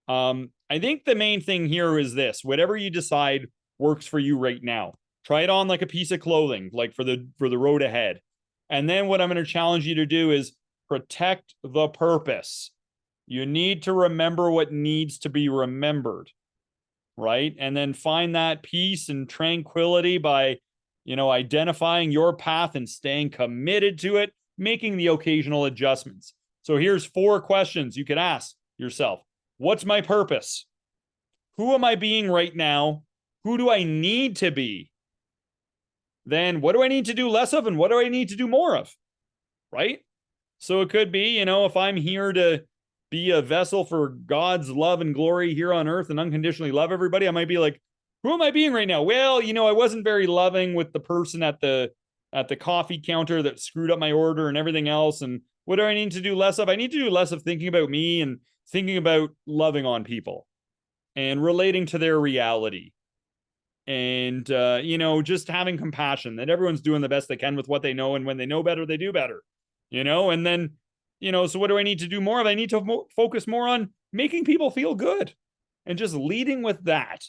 I think the main thing here is this: whatever you decide works for you right now. Try it on like a piece of clothing, like for the road ahead. And then what I'm going to challenge you to do is protect the purpose. You need to remember what needs to be remembered, right? And then find that peace and tranquility by, you know, identifying your path and staying committed to it, making the occasional adjustments. So here's 4 questions you could ask yourself. What's my purpose? Who am I being right now? Who do I need to be? Then what do I need to do less of, and what do I need to do more of? Right? So it could be, you know, if I'm here to be a vessel for God's love and glory here on earth and unconditionally love everybody, I might be like, who am I being right now? Well, you know, I wasn't very loving with the person at the coffee counter that screwed up my order and everything else. And what do I need to do less of? I need to do less of thinking about me and thinking about loving on people and relating to their reality. And, you know, just having compassion that everyone's doing the best they can with what they know. And when they know better, they do better, you know? And then, you know, so what do I need to do more of? I need to focus more on making people feel good and just leading with that.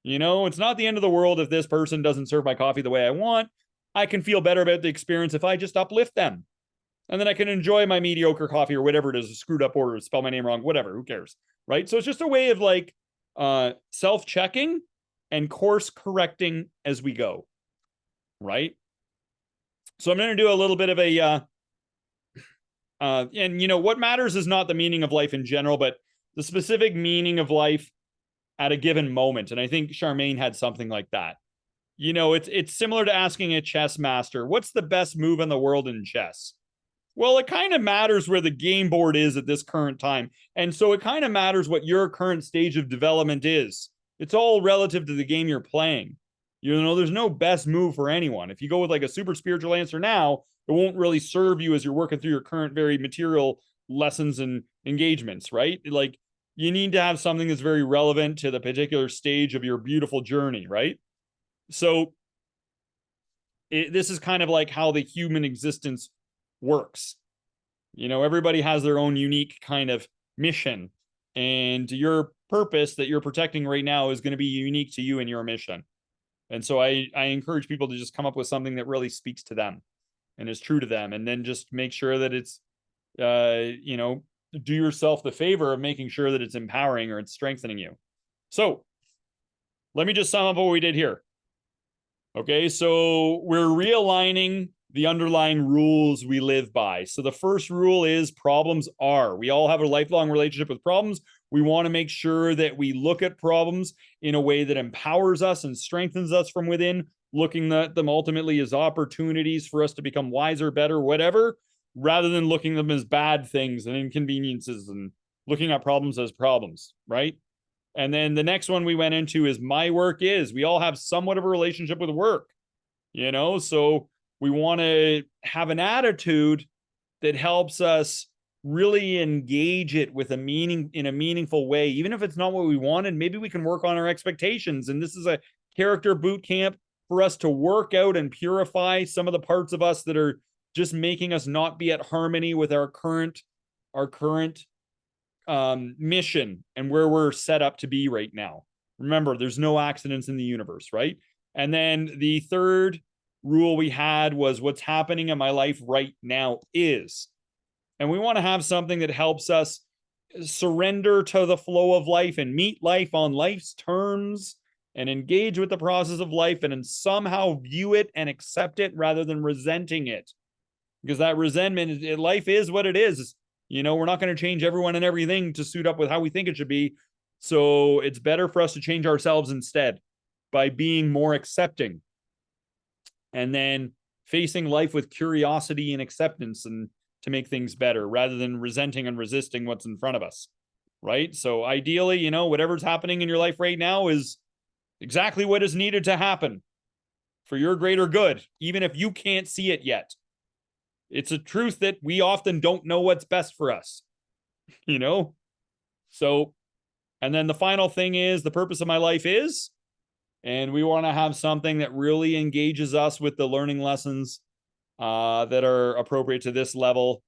You know, it's not the end of the world if this person doesn't serve my coffee the way I want. I can feel better about the experience if I just uplift them. And then I can enjoy my mediocre coffee or whatever it is, a screwed up order, spell my name wrong, whatever, who cares, right? So it's just a way of like self-checking and course correcting as we go, right? So I'm going to do a little bit of a, and you know, what matters is not the meaning of life in general, but the specific meaning of life at a given moment. And I think Charmaine had something like that. You know, it's similar to asking a chess master, what's the best move in the world in chess? Well, it kind of matters where the game board is at this current time. And so it kind of matters what your current stage of development is. It's all relative to the game you're playing. You know, there's no best move for anyone. If you go with like a super spiritual answer now, it won't really serve you as you're working through your current very material lessons and engagements, right? Like, you need to have something that's very relevant to the particular stage of your beautiful journey, right? So this is kind of like how the human existence works. You know, everybody has their own unique kind of mission, and your purpose that you're protecting right now is going to be unique to you and your mission. And so I encourage people to just come up with something that really speaks to them and is true to them, and then just make sure that it's, you know, do yourself the favor of making sure that it's empowering or it's strengthening you. So let me just sum up what we did here. Okay, so we're realigning the underlying rules we live by. So the first rule is problems are. We all have a lifelong relationship with problems. We want to make sure that we look at problems in a way that empowers us and strengthens us from within, looking at them ultimately as opportunities for us to become wiser, better, whatever, rather than looking at them as bad things and inconveniences and looking at problems as problems, right? And then the next one we went into is my work is. We all have somewhat of a relationship with work, you know, so we want to have an attitude that helps us really engage it with a meaning in a meaningful way, even if it's not what we wanted. Maybe we can work on our expectations. And this is a character boot camp for us to work out and purify some of the parts of us that are just making us not be at harmony with our current mission and where we're set up to be right now. Remember, there's no accidents in the universe, right? And then the third rule we had was what's happening in my life right now is. And we want to have something that helps us surrender to the flow of life and meet life on life's terms and engage with the process of life and then somehow view it and accept it rather than resenting it. Because that resentment, life is what it is. You know, we're not going to change everyone and everything to suit up with how we think it should be. So it's better for us to change ourselves instead by being more accepting. And then facing life with curiosity and acceptance and to make things better rather than resenting and resisting what's in front of us. Right? So ideally, you know, whatever's happening in your life right now is exactly what is needed to happen for your greater good, even if you can't see it yet. It's a truth that we often don't know what's best for us, you know? So, and then the final thing is the purpose of my life is, and we want to have something that really engages us with the learning lessons that are appropriate to this level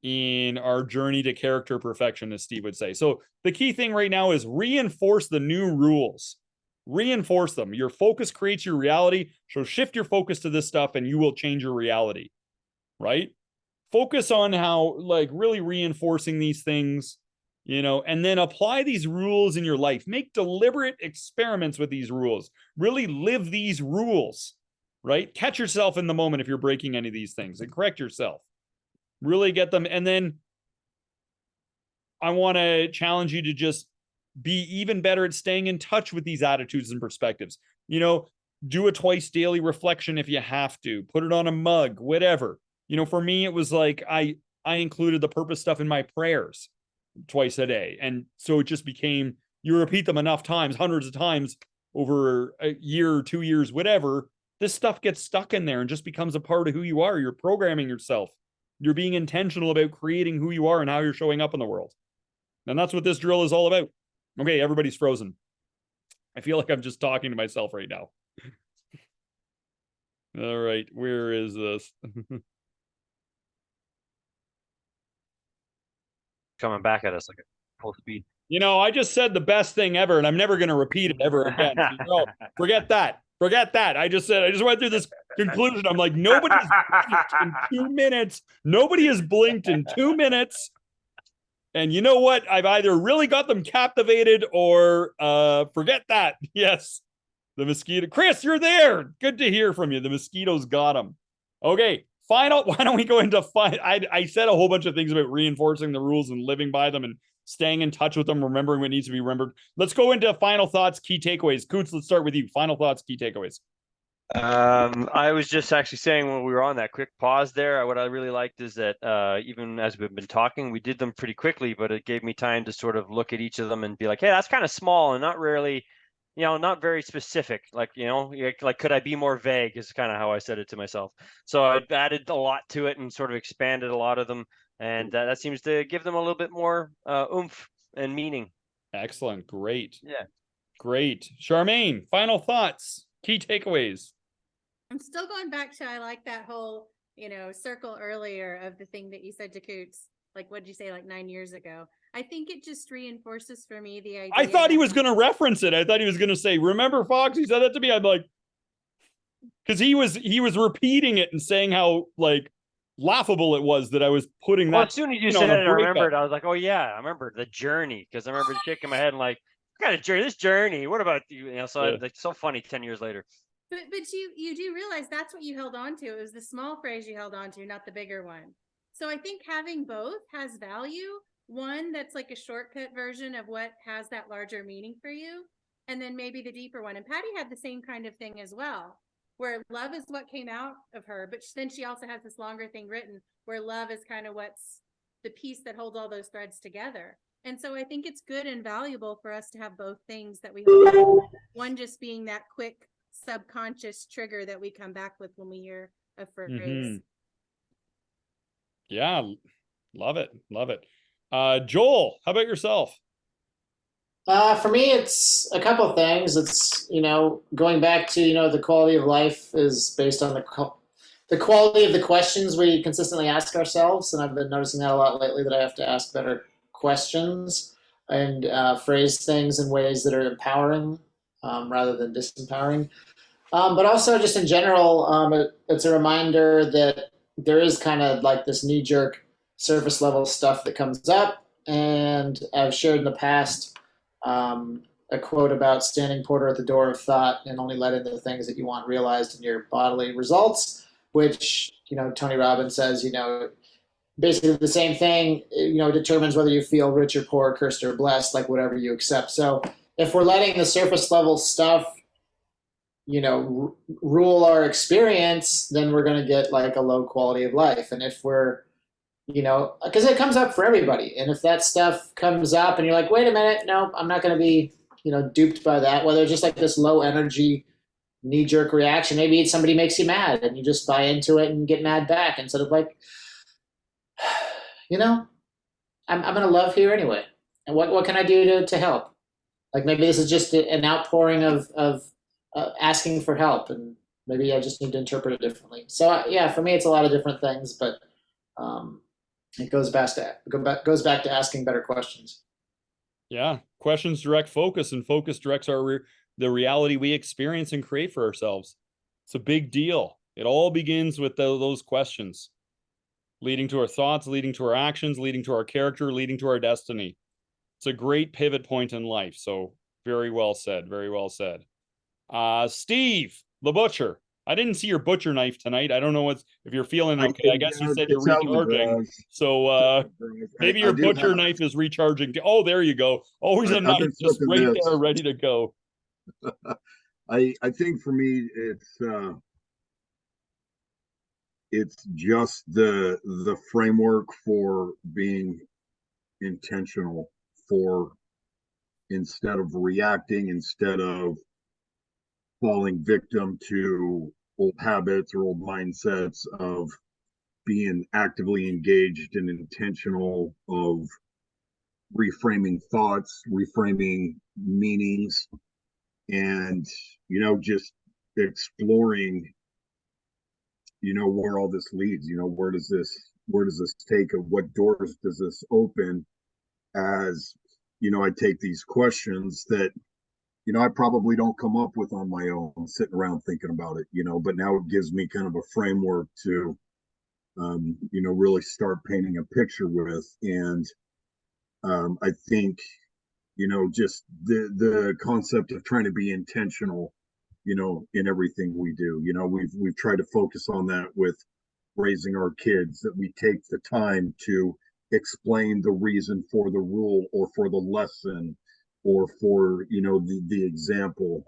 in our journey to character perfection, as Steve would say. So the key thing right now is reinforce the new rules. Reinforce them. Your focus creates your reality. So shift your focus to this stuff and you will change your reality, right? Focus on how, like, really reinforcing these things, you know, and then apply these rules in your life. Make deliberate experiments with these rules. Really live these rules, right? Catch yourself in the moment if you're breaking any of these things and correct yourself. Really get them. And then I want to challenge you to just be even better at staying in touch with these attitudes and perspectives. You know, do a twice daily reflection if you have to. Put it on a mug, whatever. You know, for me, it was like I included the purpose stuff in my prayers twice a day. And so it just became, you repeat them enough times, hundreds of times over a year, 2 years, whatever, this stuff gets stuck in there and just becomes a part of who you are. You're programming yourself. You're being intentional about creating who you are and how you're showing up in the world. And that's what this drill is all about. Okay, everybody's frozen. I feel like I'm just talking to myself right now. All right, where is this? Coming back at us like a full speed. You know, I just said the best thing ever, and I'm never going to repeat it ever again. So, you know, forget that. Forget that. I just went through this conclusion. I'm like, nobody's blinked in 2 minutes. Nobody has blinked in 2 minutes. And you know what? I've either really got them captivated or forget that. Yes. The mosquito. Chris, you're there. Good to hear from you. The mosquitoes got them. Okay. Final. Why don't we go into I said a whole bunch of things about reinforcing the rules and living by them and staying in touch with them, remembering what needs to be remembered. Let's go into final thoughts, key takeaways. Coots, let's start with you. Final thoughts, key takeaways. I was just actually saying when we were on that quick pause there, what I really liked is that even as we've been talking, we did them pretty quickly, but it gave me time to sort of look at each of them and be like, hey, that's kind of small and not really, you know, not very specific. Like, you know, like, could I be more vague is kind of how I said it to myself. So I added a lot to it and sort of expanded a lot of them. And that seems to give them a little bit more oomph and meaning. Excellent. Great. Yeah. Great. Charmaine, final thoughts, key takeaways. I'm still going back to, I like that whole, you know, circle earlier of the thing that you said to Coots, like, what'd you say, like 9 years ago? I think it just reinforces for me the idea. I thought he was going to reference it. I thought he was going to say, remember Fox? He said that to me. I'm like, because he was repeating it and saying how, like, laughable it was that I was putting Well, that. as soon as you know, said on it, a I breakup. remembered. I was like, oh yeah, I remember the journey, because I remember shaking my head and like, what kind of journey? This journey. What about you? You know, so Yeah. it's so funny 10 years later. But you do realize that's what you held on to. It was the small phrase you held on to, not the bigger one. So I think having both has value. One that's like a shortcut version of what has that larger meaning for you, and then maybe the deeper one. And Patty had the same kind of thing as well, where love is what came out of her, but then she also has this longer thing written where love is kind of what's the piece that holds all those threads together. And so I think it's good and valuable for us to have both things that we hold on. One just being that quick subconscious trigger that we come back with when we hear a phrase. Mm-hmm. Yeah, love it. Love it. Joel, how about yourself? For me, it's a couple of things. It's, going back to, the quality of life is based on the quality of the questions we consistently ask ourselves. And I've been noticing that a lot lately, that I have to ask better questions and phrase things in ways that are empowering rather than disempowering. But also, just in general, it's a reminder that there is kind of like this knee jerk surface level stuff that comes up. And I've shared in the past a quote about standing porter at the door of thought and only let in the things that you want realized in your bodily results, which, Tony Robbins says, basically the same thing, determines whether you feel rich or poor, cursed or blessed, like whatever you accept. So if we're letting the surface level stuff rule our experience, then we're going to get like a low quality of life. And if we're, because it comes up for everybody, and if that stuff comes up and you're like, wait a minute, no, I'm not going to be, duped by that, whether it's just like this low energy knee jerk reaction, maybe somebody makes you mad and you just buy into it and get mad back instead of like, I'm going to love here anyway. And what can I do to help? Like maybe this is just an outpouring of asking for help, and maybe I just need to interpret it differently. So yeah, for me, it's a lot of different things, but it goes back to asking better questions. Yeah, questions direct focus, and focus directs the reality we experience and create for ourselves. It's a big deal. It all begins with those questions, leading to our thoughts, leading to our actions, leading to our character, leading to our destiny. It's a great pivot point in life. So very well said. Very well said. Steve, the butcher. I didn't see your butcher knife tonight. I don't know if you're feeling okay. I guess you said you're recharging. So maybe your butcher knife is recharging. Oh, there you go. Always a knife just right there, ready to go. I think for me, it's just the framework for being intentional, for instead of reacting, instead of falling victim to old habits or old mindsets, of being actively engaged and intentional, of reframing thoughts, reframing meanings, and just exploring where all this leads. Where does this take? Of what doors does this open? As I take these questions that I probably don't come up with on my own, sitting around thinking about it, but now it gives me kind of a framework to, really start painting a picture with. And I think, just the concept of trying to be intentional, in everything we do. We've tried to focus on that with raising our kids, that we take the time to explain the reason for the rule, or for the lesson, or for the example,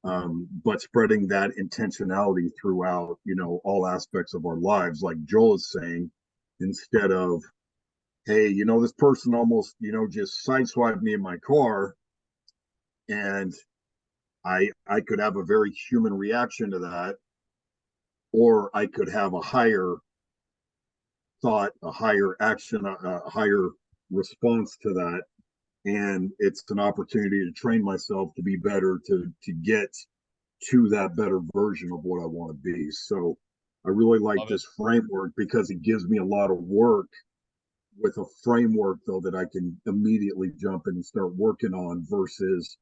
but spreading that intentionality throughout all aspects of our lives, like Joel is saying, instead of, hey, this person almost just sideswiped me in my car, and I could have a very human reaction to that, or I could have a higher thought, a higher action, a higher response to that. And it's an opportunity to train myself to be better, to get to that better version of what I want to be. So I really like this framework, because it gives me a lot of work with a framework, though, that I can immediately jump in and start working on, versus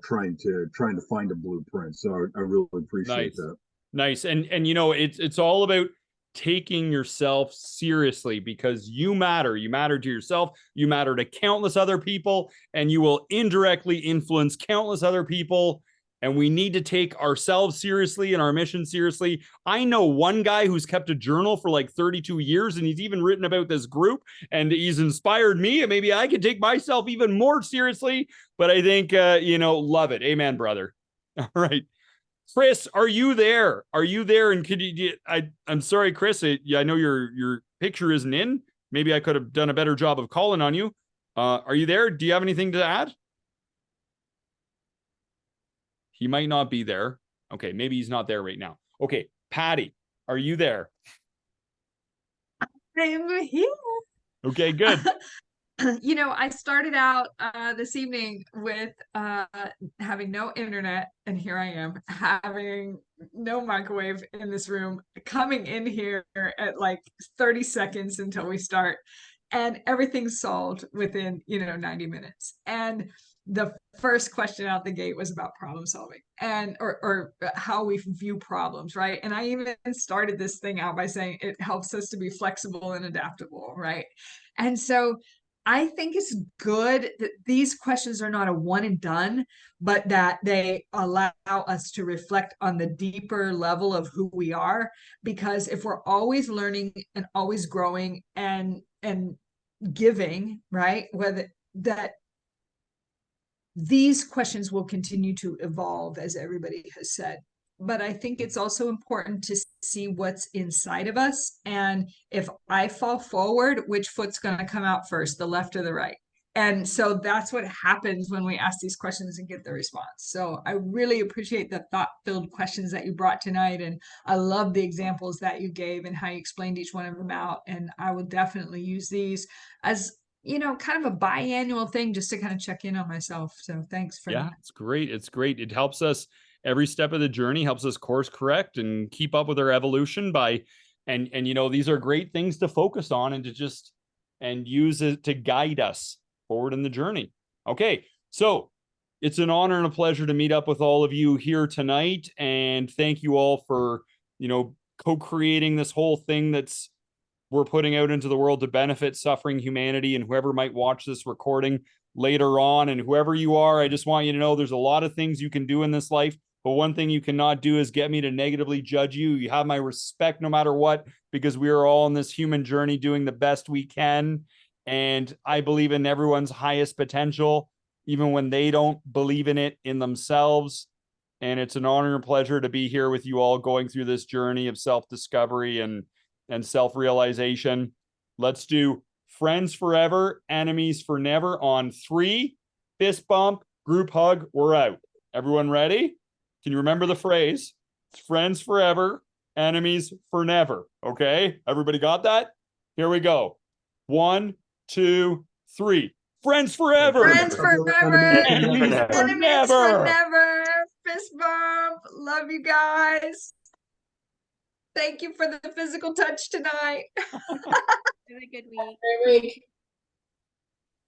trying to find a blueprint. So I really appreciate that. Nice. And it's all about taking yourself seriously, because you matter to yourself, you matter to countless other people, and you will indirectly influence countless other people. And we need to take ourselves seriously and our mission seriously. I know one guy who's kept a journal for like 32 years, and he's even written about this group, and he's inspired me, and maybe I could take myself even more seriously. But I think, love it. Amen, brother. All right. Chris, are you there? Are you there? And could you, I'm sorry, Chris, I know your picture isn't in. Maybe I could have done a better job of calling on you. Are you there? Do you have anything to add? He might not be there. Okay, maybe he's not there right now. Okay, Patty, are you there? I'm here. Okay, good. you know, I started out this evening with having no internet, and here I am having no microwave in this room, coming in here at like 30 seconds until we start, and everything's solved within, 90 minutes. And the first question out the gate was about problem solving and or how we view problems, right? And I even started this thing out by saying it helps us to be flexible and adaptable, right? And so I think it's good that these questions are not a one and done, but that they allow us to reflect on the deeper level of who we are. Because if we're always learning and always growing and giving, right, whether that these questions will continue to evolve, as everybody has said. But I think it's also important to see what's inside of us. And if I fall forward, which foot's going to come out first, the left or the right? And so that's what happens when we ask these questions and get the response. So I really appreciate the thought-filled questions that you brought tonight. And I love the examples that you gave and how you explained each one of them out. And I will definitely use these as kind of a biannual thing just to kind of check in on myself. So thanks for Yeah, that. it's great. It's great. It helps us every step of the journey, helps us course correct and keep up with our evolution by, and these are great things to focus on and to just, and use it to guide us forward in the journey. Okay. So it's an honor and a pleasure to meet up with all of you here tonight. And thank you all for, co-creating this whole thing that's we're putting out into the world to benefit suffering humanity, and whoever might watch this recording later on, and whoever you are, I just want you to know there's a lot of things you can do in this life, but one thing you cannot do is get me to negatively judge you. You have my respect no matter what, because we are all in this human journey doing the best we can. And I believe in everyone's highest potential, even when they don't believe in it in themselves. And it's an honor and pleasure to be here with you all going through this journey of self-discovery and self-realization. Let's do friends forever, enemies for never on 3. Fist bump, group hug, we're out. Everyone ready? Can you remember the phrase? It's friends forever, enemies for never. Okay, everybody got that? Here we go. 1, 2, 3. Friends forever. Friends forever. Enemies for Enemies never. for never. Fist bump. Love you guys. Thank you for the physical touch tonight. Have a good week. Great week.